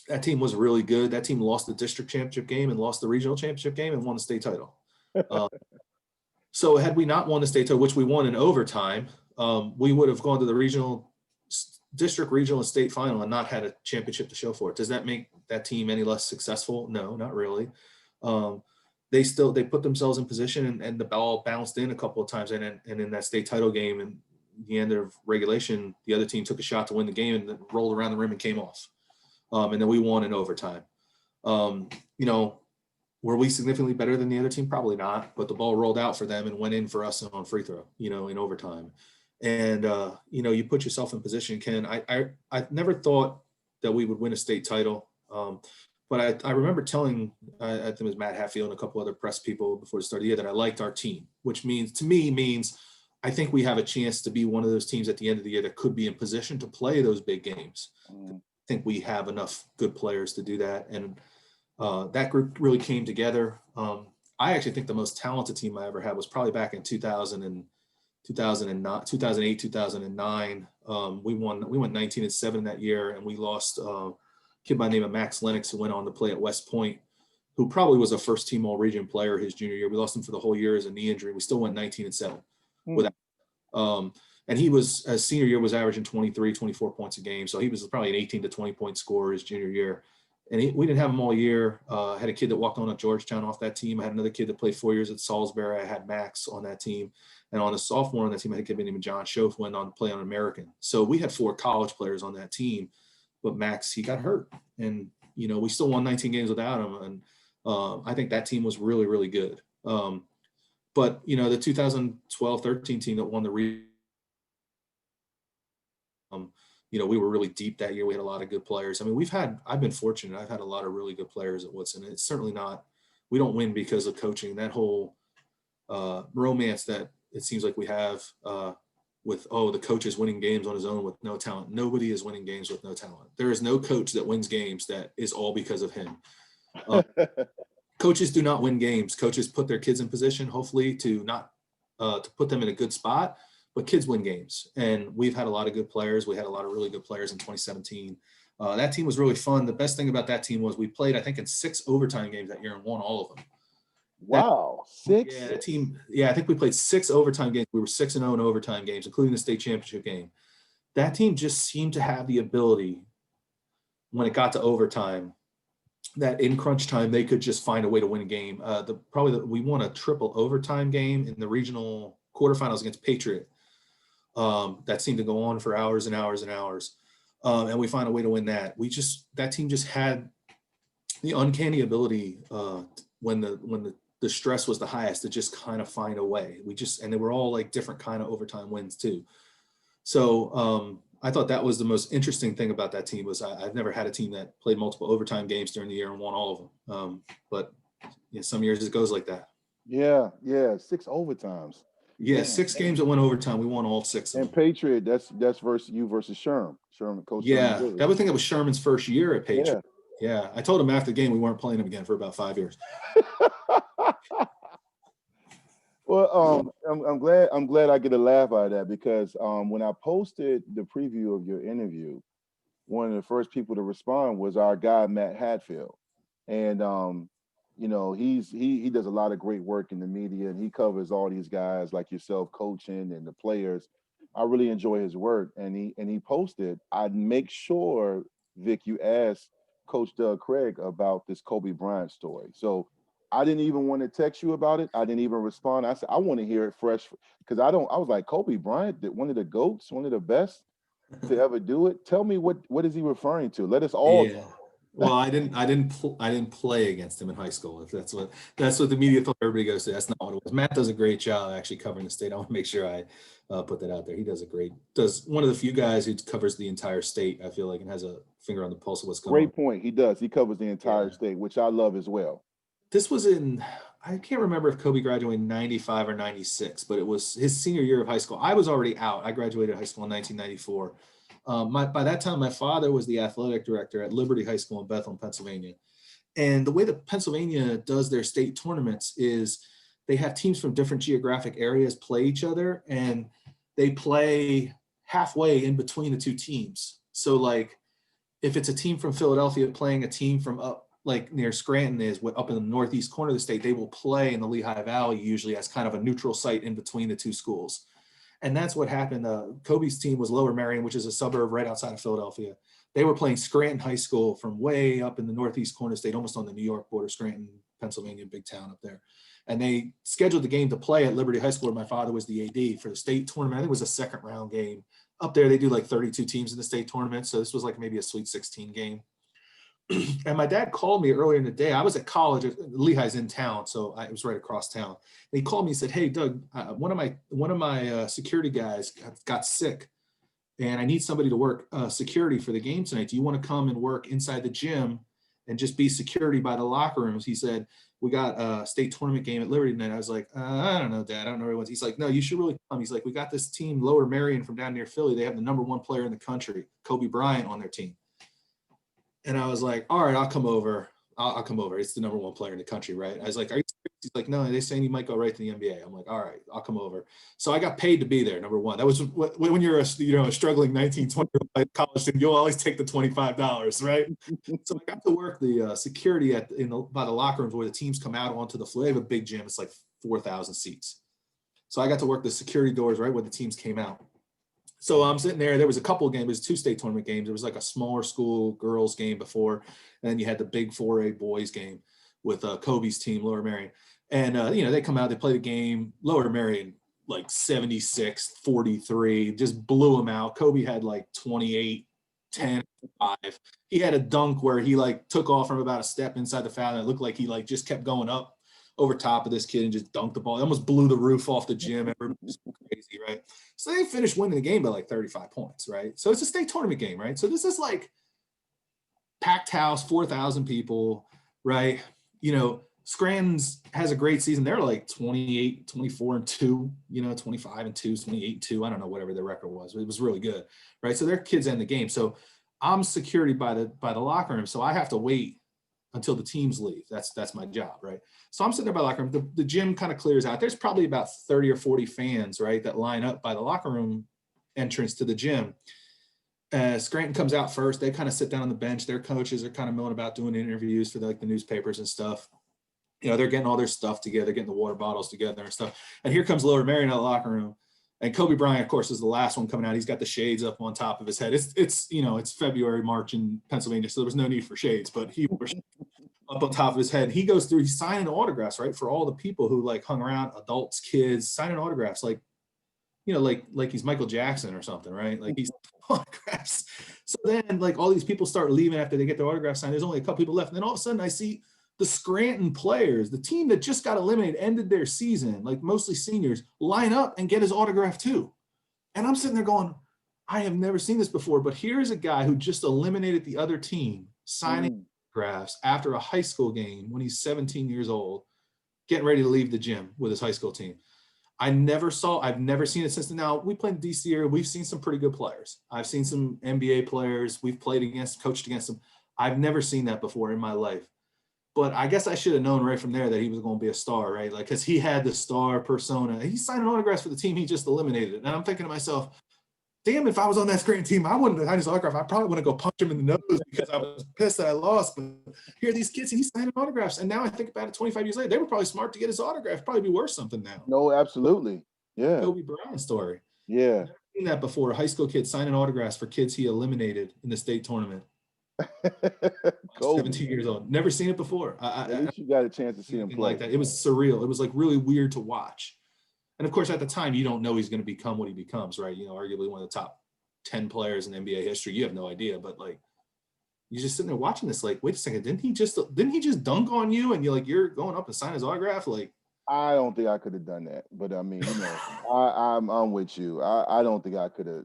That team was really good. That team lost the district championship game and lost the regional championship game and won the state title. So had we not won the state title, which we won in overtime, we would have gone to the district, regional, and state final and not had a championship to show for it. Does that make that team any less successful? No, not really. They put themselves in position and the ball bounced in a couple of times. And in that state title game and the end of regulation, the other team took a shot to win the game and then rolled around the rim and came off. And then we won in overtime. Were we significantly better than the other team? Probably not, but the ball rolled out for them and went in for us on free throw, in overtime. And, you put yourself in position, Ken. I never thought that we would win a state title. But I remember telling, I think it was Matt Hatfield and a couple other press people before the start of the year that I liked our team, which means, to me, means I think we have a chance to be one of those teams at the end of the year that could be in position to play those big games. I think we have enough good players to do that. And that group really came together. I actually think the most talented team I ever had was probably back in 2008, 2009. We went 19-7 that year, and we lost a kid by the name of Max Lennox, who went on to play at West Point, who probably was a first team all region player his junior year. We lost him for the whole year as a knee injury. We still went 19-7 without. And he was, as senior year, was averaging 23, 24 points a game. So he was probably an 18 to 20 point scorer his junior year. And we didn't have him all year. I had a kid that walked on at Georgetown off that team. I had another kid that played 4 years at Salisbury. I had Max on that team. And on a sophomore on that team, I had a kid named John Schoaf went on to play on American. So we had 4 college players on that team. But Max, he got hurt. And, you know, we still won 19 games without him. And I think that team was really, really good. But, you know, the 2012-13 team that won the you know, we were really deep that year. We had a lot of good players. I mean, I've been fortunate. I've had a lot of really good players at Woodson. It's certainly not, we don't win because of coaching. That whole romance that it seems like we have with, the coach is winning games on his own with no talent. Nobody is winning games with no talent. There is no coach that wins games that is all because of him. Coaches do not win games. Coaches put their kids in position, hopefully, to put them in a good spot. But kids win games, and we've had a lot of good players. We had a lot of really good players in 2017. That team was really fun. The best thing about that team was we played, I think, in 6 overtime games that year and won all of them. Wow, 6? Yeah, the team. Yeah, I think we played 6 overtime games. We were 6-0 in overtime games, including the state championship game. That team just seemed to have the ability, when it got to overtime, that in crunch time they could just find a way to win a game. We won a triple overtime game in the regional quarterfinals against Patriot. That seemed to go on for hours and hours and hours. And we found a way to win that. That team just had the uncanny ability when the stress was the highest to just kind of find a way. And they were all like different kind of overtime wins too. So I thought that was the most interesting thing about that team was I've never had a team that played multiple overtime games during the year and won all of them. But yeah, some years it goes like that. Yeah, 6 overtimes. Yeah, Damn. 6 games that went overtime. We won all 6 of them. And Patriot, that's versus you versus Sherm. Coach. Yeah, Sherman. that would think it was Sherman's first year at Patriot. Yeah, I told him after the game we weren't playing him again for about 5 years. Well, I'm glad I get a laugh out of that because when I posted the preview of your interview, one of the first people to respond was our guy Matt Hatfield, and you know he does a lot of great work in the media and he covers all these guys like yourself, coaching and the players. I really enjoy his work, and he posted. I'd make sure, Vic, you asked Coach Doug Craig about this Kobe Bryant story. So I didn't even want to text you about it. I didn't even respond. I said, I want to hear it fresh because I was like, Kobe Bryant, one of the GOATs, one of the best to ever do it. Tell me what is he referring to? Let us all know. Well, I didn't play against him in high school. If that's what the media thought everybody goes to. That's not what it was. Matt does a great job actually covering the state. I want to make sure I put that out there. He does one of the few guys who covers the entire state, I feel like, and has a finger on the pulse of what's going on. Great point. He does. He covers the entire state, which I love as well. This was I can't remember if Kobe graduated in 95 or 96, but it was his senior year of high school. I was already out. I graduated high school in 1994. By that time, my father was the athletic director at Liberty High School in Bethlehem, Pennsylvania. And the way that Pennsylvania does their state tournaments is they have teams from different geographic areas play each other, and they play halfway in between the two teams. So like if it's a team from Philadelphia playing a team from up like near Scranton is up in the northeast corner of the state, they will play in the Lehigh Valley usually as kind of a neutral site in between the two schools. And that's what happened. Kobe's team was Lower Merion, which is a suburb right outside of Philadelphia. They were playing Scranton High School from way up in the northeast corner of the state, almost on the New York border, Scranton, Pennsylvania, big town up there. And they scheduled the game to play at Liberty High School, where my father was the AD for the state tournament. I think it was a second round game. Up there, they do like 32 teams in the state tournament. So this was like maybe a Sweet 16 game. And my dad called me earlier in the day. I was at college. Lehigh's in town, so it was right across town. And he called me and said, "Hey, Doug, one of my security guys got sick, and I need somebody to work security for the game tonight. Do you want to come and work inside the gym and just be security by the locker rooms. He said, we got a state tournament game at Liberty tonight. I was like, I don't know, Dad. I don't know everyone's. He's like, no, you should really come. He's like, we got this team, Lower Merion from down near Philly. They have the #1 player in the country, Kobe Bryant, on their team. And I was like, all right, I'll come over. I'll come over. It's the #1 player in the country, right? I was like, are you serious? He's like, no, they're saying you might go right to the NBA. I'm like, all right, I'll come over. So I got paid to be there, #1. That was when you're a struggling 19, 20 college student, you'll always take the $25, right? So I got to work the security by the locker rooms where the teams come out onto the floor. They have a big gym. It's like 4,000 seats. So I got to work the security doors right where the teams came out. So I'm sitting there. There was a couple of games. There was 2 state tournament games. There was like a smaller school girls game before, and then you had the big 4A boys game with Kobe's team, Lower Merion. And they come out, they play the game. Lower Merion like 76-43, just blew them out. Kobe had like 28, 10, 5. He had a dunk where he like took off from about a step inside the foul, and it looked like he like just kept going up over top of this kid and just dunked the ball. It almost blew the roof off the gym. Everybody was crazy, right? So they finished winning the game by like 35 points, right? So it's a state tournament game, right? So this is like packed house, 4,000 people, right? Scranton's has a great season. They're like 28, 24-2, 25-2, 28-2. I don't know, whatever their record was. It was really good, right? So their kids end the game. So I'm security by the locker room. So I have to wait until the teams leave. That's my job, right? So I'm sitting there by the locker room. The gym kind of clears out. There's probably about 30 or 40 fans, right, that line up by the locker room entrance to the gym. Scranton comes out first. They kind of sit down on the bench. Their coaches are kind of milling about doing interviews for the newspapers and stuff. They're getting all their stuff together, getting the water bottles together and stuff. And here comes Lower Merion out of the locker room. And Kobe Bryant, of course, is the last one coming out. He's got the shades up on top of his head. It's February, March in Pennsylvania, so there was no need for shades, but he was up on top of his head. He goes through, he's signing autographs, right, for all the people who like hung around, adults, kids, signing autographs, like he's Michael Jackson or something, right? Like he's autographs. So then like all these people start leaving after they get their autograph signed. There's only a couple people left. And then all of a sudden I see the Scranton players, the team that just got eliminated, ended their season, like mostly seniors, line up and get his autograph too. And I'm sitting there going, I have never seen this before, but here's a guy who just eliminated the other team signing autographs after a high school game when he's 17 years old, getting ready to leave the gym with his high school team. I've never seen it since then. Now, we played in DC area. We've seen some pretty good players. I've seen some NBA players. We've played against, coached against them. I've never seen that before in my life. But I guess I should have known right from there that he was going to be a star, right? Like, because he had the star persona. He's signing autographs for the team he just eliminated. And I'm thinking to myself, damn, if I was on that Scranton team, I wouldn't have signed his autograph. I probably wouldn't go punch him in the nose because I was pissed that I lost. But here are these kids, and he's signing autographs. And now I think about it 25 years later, they were probably smart to get his autograph. Probably be worth something now. No, absolutely. Yeah. Kobe Bryant story. Yeah. I've never seen that before. A high school kid signing autographs for kids he eliminated in the state tournament. 17 years old. Never seen it before. At least you got a chance to see him play. Like that. It was surreal. It was like really weird to watch. And of course, at the time, you don't know he's going to become what he becomes, right? Arguably one of the top 10 players in NBA history. You have no idea, but like you're just sitting there watching this. Like, wait a second, didn't he just dunk on you? And you're going up and sign his autograph? Like, I don't think I could have done that, but I mean, I'm with you. I don't think I could have.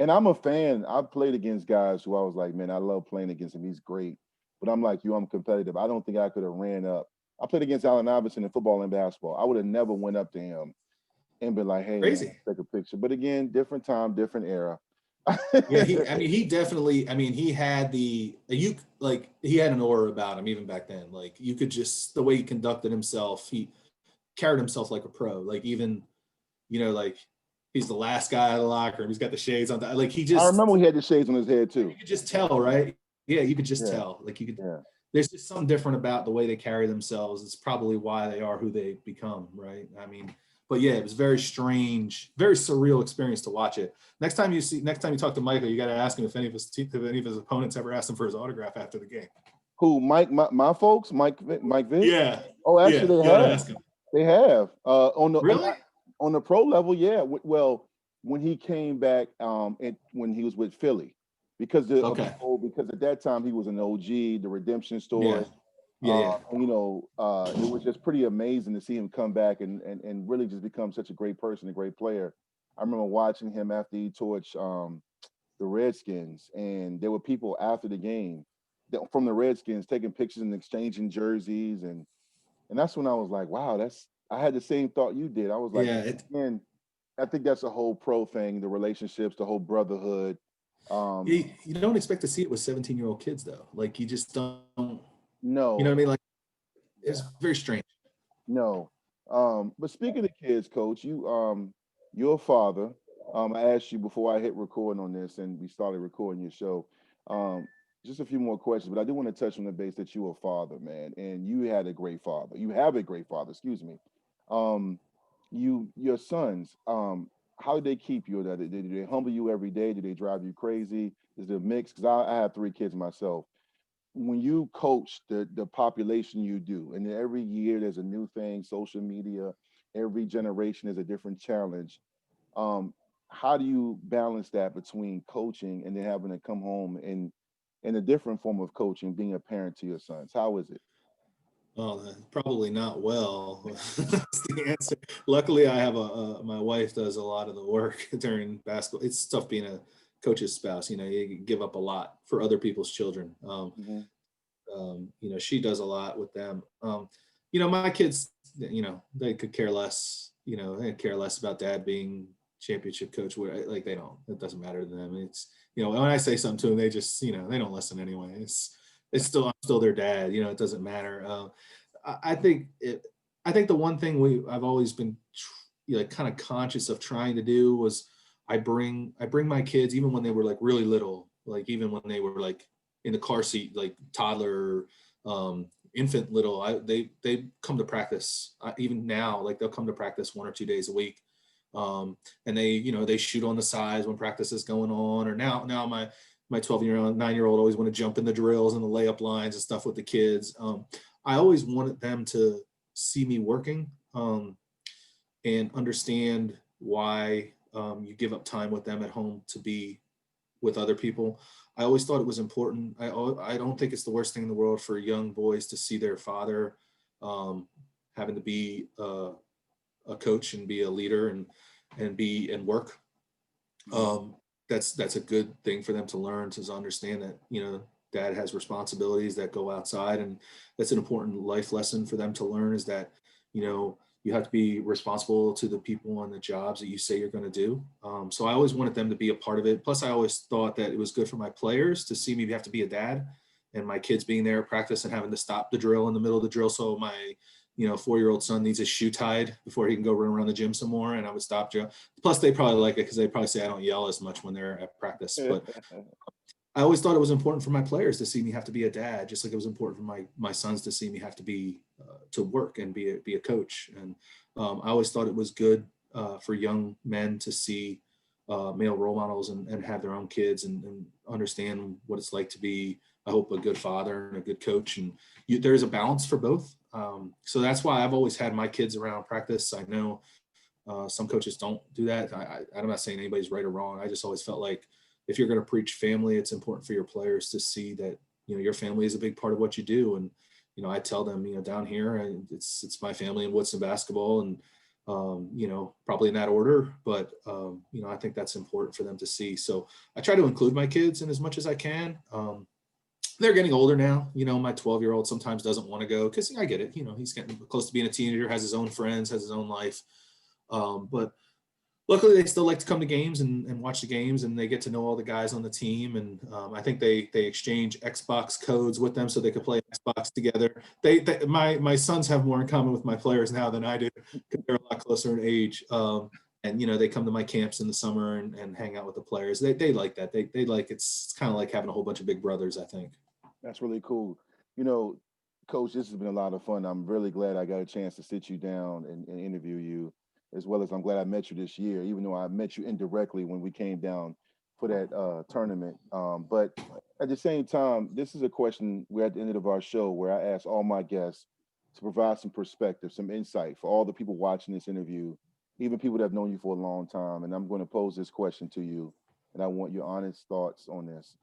I'm a fan. I've played against guys who I was like, man, I love playing against him. He's great, but I'm like you. I'm competitive. I don't think I could have ran up. I played against Allen Iverson in football and basketball. I would have never went up to him and been like, hey, man, take a picture. But again, different time, different era. Yeah, he definitely. He had he had an aura about him even back then. Like you could just the way he conducted himself. He carried himself like a pro. Like even, like he's the last guy out of the locker room. He's got the shades on. Like he just. I remember he had the shades on his head too. You could just tell, right? Yeah, you could just tell. Like you could. Yeah. There's just something different about the way they carry themselves. It's probably why they are who they become, right? But yeah, it was very strange, very surreal experience to watch it. Next time you talk to Michael, you got to ask him if any of his opponents ever asked him for his autograph after the game. Who, Mike? My folks, Mike Vick? Yeah. Oh, actually, they have. They have. Really? On the pro level, yeah. Well, when he came back, when he was with Philly, because at that time he was an OG, the redemption story. Yeah. It was just pretty amazing to see him come back and really just become such a great person, a great player. I remember watching him after he torched the Redskins, and there were people after the game from the Redskins, taking pictures and exchanging jerseys, and that's when I was like, wow, that's I had the same thought you did. I was like, Yeah, man, I think that's a whole pro thing, the relationships, the whole brotherhood. Um, you don't expect to see it with 17-year-old kids though. Like you just don't, you know what I no, mean? Like it's yeah, very strange. no. But speaking of kids, coach, you're a father. I asked you before I hit recording on this and we started recording your show. Um, just a few more questions, but I do want to touch on the base that you're a father, man, and you had a great father. You have a great father, excuse me. Um, your sons, how do they keep you? Do they humble you every day? Do they drive you crazy? Is it a mix? Because I have three kids myself. When you coach the population you do, and every year there's a new thing, social media, every generation is a different challenge. Um, how do you balance that between coaching and then having to come home and in a different form of coaching, being a parent to your sons? How is it? Well, probably not well. That's the answer. Luckily, I have my wife does a lot of the work during basketball. It's tough being a coach's spouse. You know, you give up a lot for other people's children. Hmm. You know, she does a lot with them. You know, my kids, you know, they could care less. You know, they care less about dad being championship coach. Like they don't. It doesn't matter to them. It's you know, when I say something to them, they just you know they don't listen anyway. It's still I'm still their dad. You know, it doesn't matter. I think it. I think the one thing I've always been like kind of conscious of trying to do was I bring my kids even when they were like really little, like even when they were like in the car seat, like toddler, infant little. They come to practice even now. Like they'll come to practice 1 or 2 days a week, and they you know they shoot on the sides when practice is going on. Or now my 12-year-old 9-year-old always want to jump in the drills and the layup lines and stuff with the kids. I always wanted them to see me working, and understand why you give up time with them at home to be with other people. I always thought it was important. I don't think it's the worst thing in the world for young boys to see their father um, having to be a coach and be a leader and be and work. Hmm. Um, that's a good thing for them to learn, to understand that you know dad has responsibilities that go outside, and that's an important life lesson for them to learn. Is that you know you have to be responsible to the people and the jobs that you say you're going to do. So I always wanted them to be a part of it. Plus, I always thought that it was good for my players to see me have to be a dad, and my kids being there at practice and having to stop the drill in the middle of the drill. So my 4-year-old son needs his shoe tied before he can go run around the gym some more, and I would stop Joe. Plus, they probably like it because they probably say I don't yell as much when they're at practice. But I always thought it was important for my players to see me have to be a dad, just like it was important for my sons to see me have to be to work and be a coach. And I always thought it was good for young men to see male role models and have their own kids and understand what it's like to be, I hope, a good father and a good coach. And there's a balance for both. So that's why I've always had my kids around practice. I know some coaches don't do that. I'm not saying anybody's right or wrong. I just always felt like if you're going to preach family, it's important for your players to see that your family is a big part of what you do. And I tell them down here, and it's my family in Woodson basketball, and probably in that order. But I think that's important for them to see. So I try to include my kids in as much as I can. They're getting older now. My 12-year-old sometimes doesn't want to go because I get it. He's getting close to being a teenager, has his own friends, has his own life. But luckily, they still like to come to games and watch the games, and they get to know all the guys on the team. And I think they exchange Xbox codes with them so they could play Xbox together. My sons have more in common with my players now than I do because they're a lot closer in age. And they come to my camps in the summer and hang out with the players. They like that. They like it's kind of like having a whole bunch of big brothers, I think. That's really cool. You know, Coach, this has been a lot of fun. I'm really glad I got a chance to sit you down and interview you, as well as I'm glad I met you this year, even though I met you indirectly when we came down for that tournament. But at the same time, this is a question we're at the end of our show where I ask all my guests to provide some perspective, some insight for all the people watching this interview, even people that have known you for a long time. And I'm going to pose this question to you, and I want your honest thoughts on this.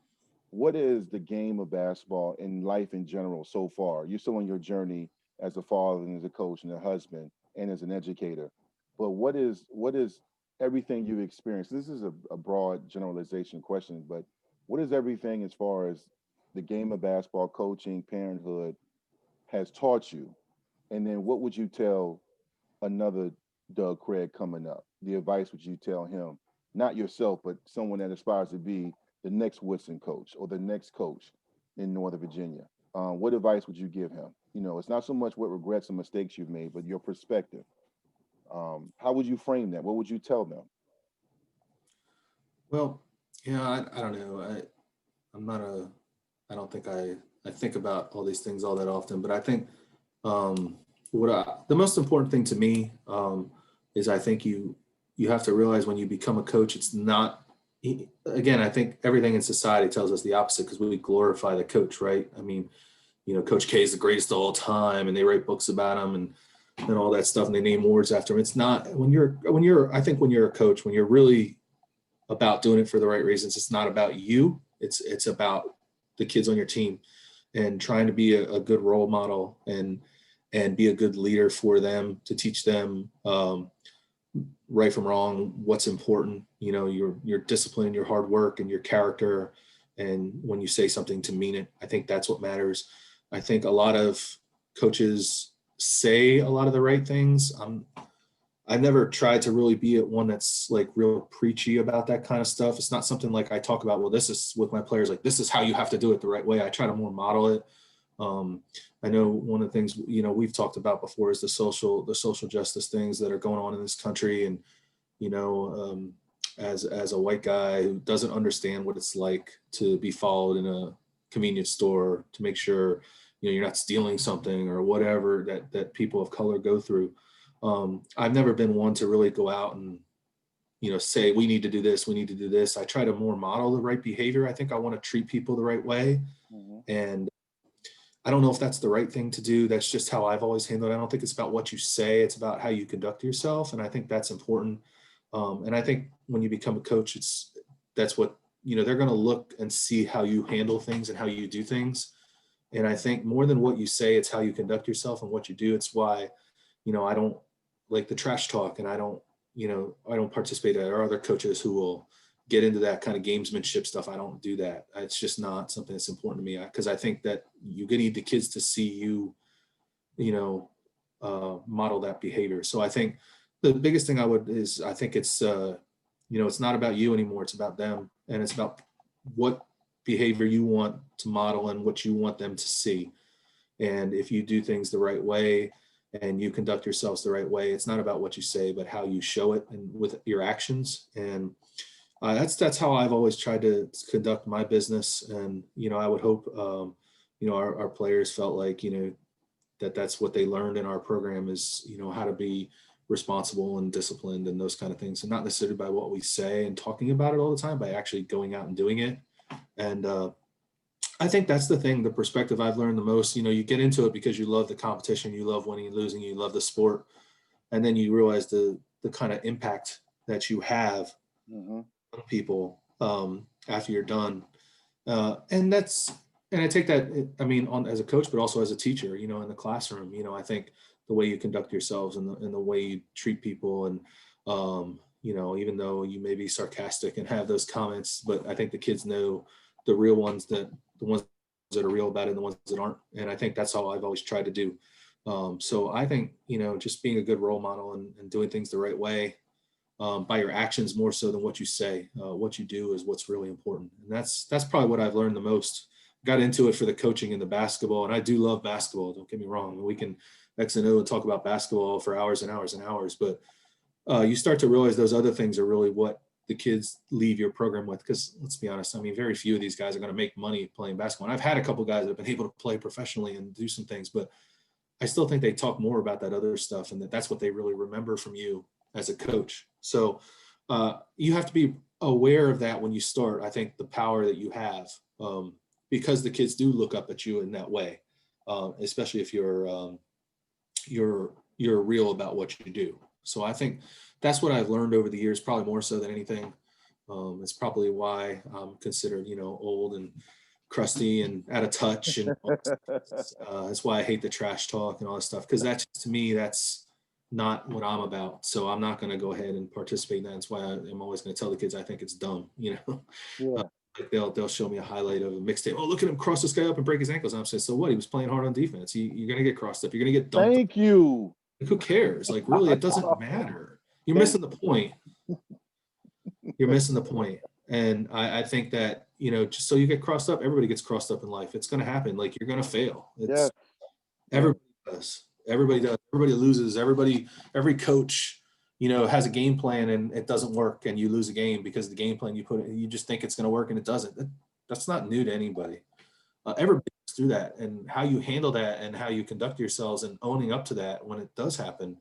What is the game of basketball and life in general so far? You're still on your journey as a father and as a coach and a husband and as an educator. But what is everything you've experienced? This is a broad generalization question, but what is everything as far as the game of basketball, coaching, parenthood has taught you? And then what would you tell another Doug Craig coming up? The advice would you tell him, not yourself, but someone that aspires to be the next Woodson coach or the next coach in Northern Virginia? What advice would you give him? You know, it's not so much what regrets and mistakes you've made, but your perspective. How would you frame that? What would you tell them? Well, I don't know. I'm not a, I don't think I think about all these things all that often, but I think the most important thing to me is I think you have to realize when you become a coach, it's not, again, I think everything in society tells us the opposite because we glorify the coach, right? I mean, Coach K is the greatest of all time, and they write books about him and all that stuff, and they name awards after him. It's not I think when you're a coach, when you're really about doing it for the right reasons, it's not about you. It's about the kids on your team and trying to be a good role model and be a good leader for them to teach them right from wrong, what's important, your discipline, your hard work, and your character. And when you say something, to mean it. I think that's what matters. I think a lot of coaches say a lot of the right things. I've never tried to really be at one that's like real preachy about that kind of stuff. It's not something like I talk about, well, this is with my players, like, this is how you have to do it the right way. I try to more model it. I know one of the things, we've talked about before is the social justice things that are going on in this country. And, as a white guy who doesn't understand what it's like to be followed in a convenience store to make sure, you're not stealing something or whatever that people of color go through. I've never been one to really go out and, say, we need to do this, we need to do this. I try to more model the right behavior. I think I want to treat people the right way. Hmm. And I don't know if that's the right thing to do. That's just how I've always handled it. I don't think it's about what you say. It's about how you conduct yourself. And I think that's important. And I think when you become a coach, that's what, they're going to look and see how you handle things and how you do things. And I think more than what you say, it's how you conduct yourself and what you do. It's why, I don't like the trash talk, and I don't participate. There are other coaches who will get into that kind of gamesmanship stuff. I don't do that. It's just not something that's important to me, because I think that you need the kids to see you, model that behavior. So I think the biggest thing I think it's, it's not about you anymore. It's about them, and it's about what behavior you want to model and what you want them to see. And if you do things the right way and you conduct yourselves the right way, it's not about what you say, but how you show it and with your actions. And that's how I've always tried to conduct my business. And, I would hope, our players felt like, that's what they learned in our program is, how to be responsible and disciplined and those kind of things. And not necessarily by what we say and talking about it all the time, by actually going out and doing it. And I think that's the thing, the perspective I've learned the most. You get into it because you love the competition, you love winning and losing, you love the sport. And then you realize the kind of impact that you have Hmm. on people after you're done. And I take that, I mean, as a coach, but also as a teacher, in the classroom. I think the way you conduct yourselves and the way you treat people, and, even though you may be sarcastic and have those comments, but I think the kids know the ones that are real about it and the ones that aren't. And I think that's how I've always tried to do. So I think, just being a good role model and doing things the right way, by your actions more so than what you say. What you do is what's really important. And that's probably what I've learned the most. Got into it for the coaching and the basketball. And I do love basketball. Don't get me wrong. We can X and O and talk about basketball for hours and hours and hours. But you start to realize those other things are really what the kids leave your program with. Because let's be honest, I mean, very few of these guys are going to make money playing basketball. And I've had a couple of guys that have been able to play professionally and do some things, but I still think they talk more about that other stuff, and that's what they really remember from you as a coach. So you have to be aware of that when you start. I think the power that you have, because the kids do look up at you in that way, especially if you're real about what you do. So I think that's what I've learned over the years, probably more so than anything. It's probably why I'm considered, old and crusty and out of touch. And that's why I hate the trash talk and all this stuff. Because to me, that's not what I'm about. So I'm not going to go ahead and participate in that. That's why I'm always going to tell the kids I think it's dumb, Yeah. Like they'll show me a highlight of a mixtape. Oh, look at him cross this guy up and break his ankles. And I'm saying, so what? He was playing hard on defense. You're gonna get crossed up. You're gonna get dunked. Thank you. Like, who cares? Like, really, it doesn't matter. You're Thank missing the point. You're missing the point. And I think that, just so you get crossed up, everybody gets crossed up in life. It's going to happen. Like, you're going to fail. Yes. Everybody does. Everybody does. Everybody loses. Every coach, has a game plan and it doesn't work and you lose a game because the game plan you just think it's going to work and it doesn't. That's not new to anybody. Everybody goes through that, and how you handle that and how you conduct yourselves and owning up to that when it does happen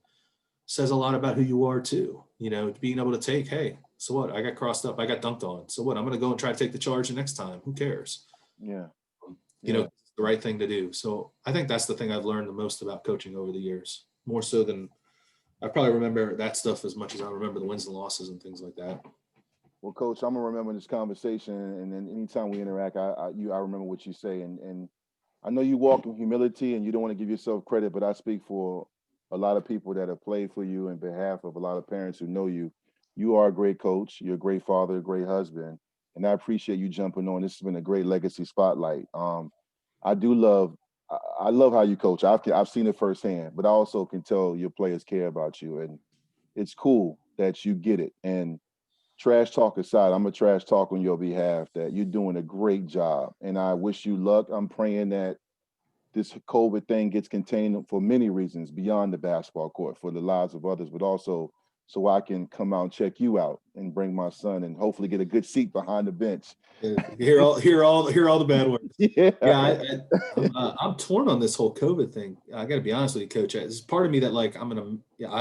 says a lot about who you are too. Being able to take, hey, so what? I got crossed up. I got dunked on. So what? I'm going to go and try to take the charge the next time. Who cares? Yeah. It's the right thing to do. So I think that's the thing I've learned the most about coaching over the years, more so than I probably remember that stuff as much as I remember the wins and losses and things like that. Well, Coach, I'm gonna remember this conversation, and then anytime we interact, I remember what you say, and I know you walk in humility, and you don't want to give yourself credit, but I speak for a lot of people that have played for you, in behalf of a lot of parents who know you. You are a great coach. You're a great father, a great husband, and I appreciate you jumping on. This has been a great legacy spotlight. I do love. I love how you coach. I've seen it firsthand, but I also can tell your players care about you, and it's cool that you get it. And trash talk aside, I'm a trash talk on your behalf that you're doing a great job. And I wish you luck. I'm praying that this COVID thing gets contained for many reasons beyond the basketball court, for the lives of others, but also so I can come out and check you out and bring my son and hopefully get a good seat behind the bench. Hear all the bad words. Yeah. I'm torn on this whole COVID thing. I got to be honest with you, Coach. There's part of me that like I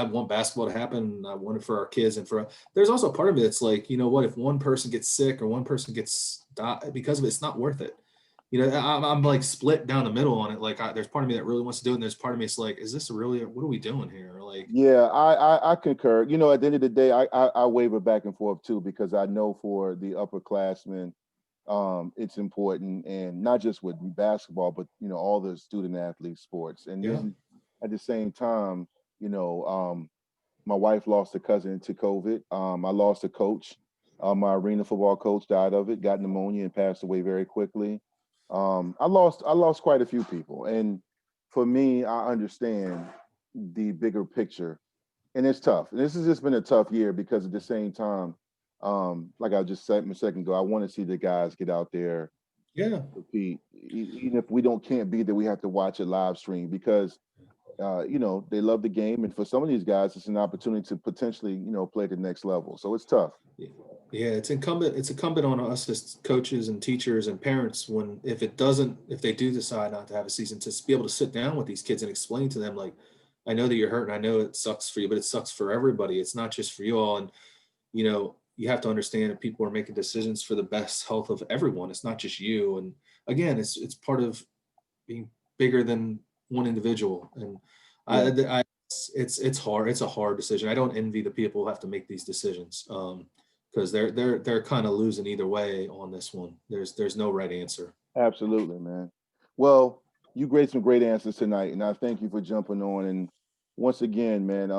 want basketball to happen. I want it for our kids and there's also part of me that's like, what if one person gets sick or one person gets died because of it, it's not worth it. I'm like split down the middle on it. Like there's part of me that really wants to do it, and there's part of me it's like, is this really, what are we doing here? Like, yeah, I concur. At the end of the day, I waver back and forth too, because I know for the upperclassmen, it's important, and not just with basketball, but all the student athlete sports. And then at the same time, my wife lost a cousin to COVID. I lost a coach. My arena football coach died of it, got pneumonia, and passed away very quickly. I lost quite a few people, and for me, I understand the bigger picture, and it's tough. And this has just been a tough year because at the same time, like I just said a second ago, I want to see the guys get out there, compete, even if we can't be there, we have to watch a live stream because they love the game, and for some of these guys, it's an opportunity to potentially play at the next level. So it's tough. Yeah, it's incumbent on us as coaches and teachers and parents if they do decide not to have a season, to be able to sit down with these kids and explain to them, like, I know that you're hurt and I know it sucks for you, but it sucks for everybody. It's not just for you all. And, you have to understand that people are making decisions for the best health of everyone. It's not just you. And again, it's part of being bigger than one individual. And it's hard. It's a hard decision. I don't envy the people who have to make these decisions. Because they're kind of losing either way on this one. There's no right answer. Absolutely, man. Well, you gave some great answers tonight, and I thank you for jumping on. And once again, man,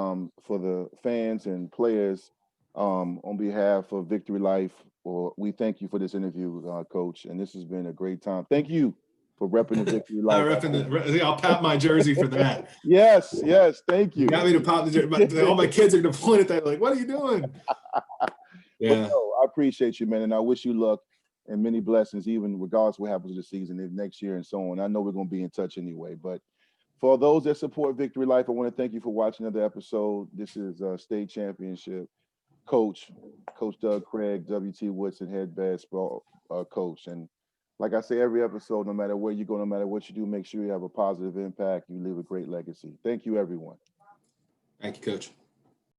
for the fans and players, on behalf of Vicktory Life, we thank you for this interview, Coach. And this has been a great time. Thank you for repping the Vicktory Life. I'll pop my jersey for that. Yes, thank you. You got me to pop the jersey. All my kids are going to point at that, like, what are you doing? Yeah, no, I appreciate you, man, and I wish you luck and many blessings, even regardless of what happens this season, if next year and so on. I know we're going to be in touch anyway. But for those that support Vicktory Life, I want to thank you for watching another episode. This is State Championship Coach Doug Craig, WT Woodson, head basketball coach. And like I say every episode, no matter where you go, no matter what you do, make sure you have a positive impact. You leave a great legacy. Thank you, everyone. Thank you, Coach.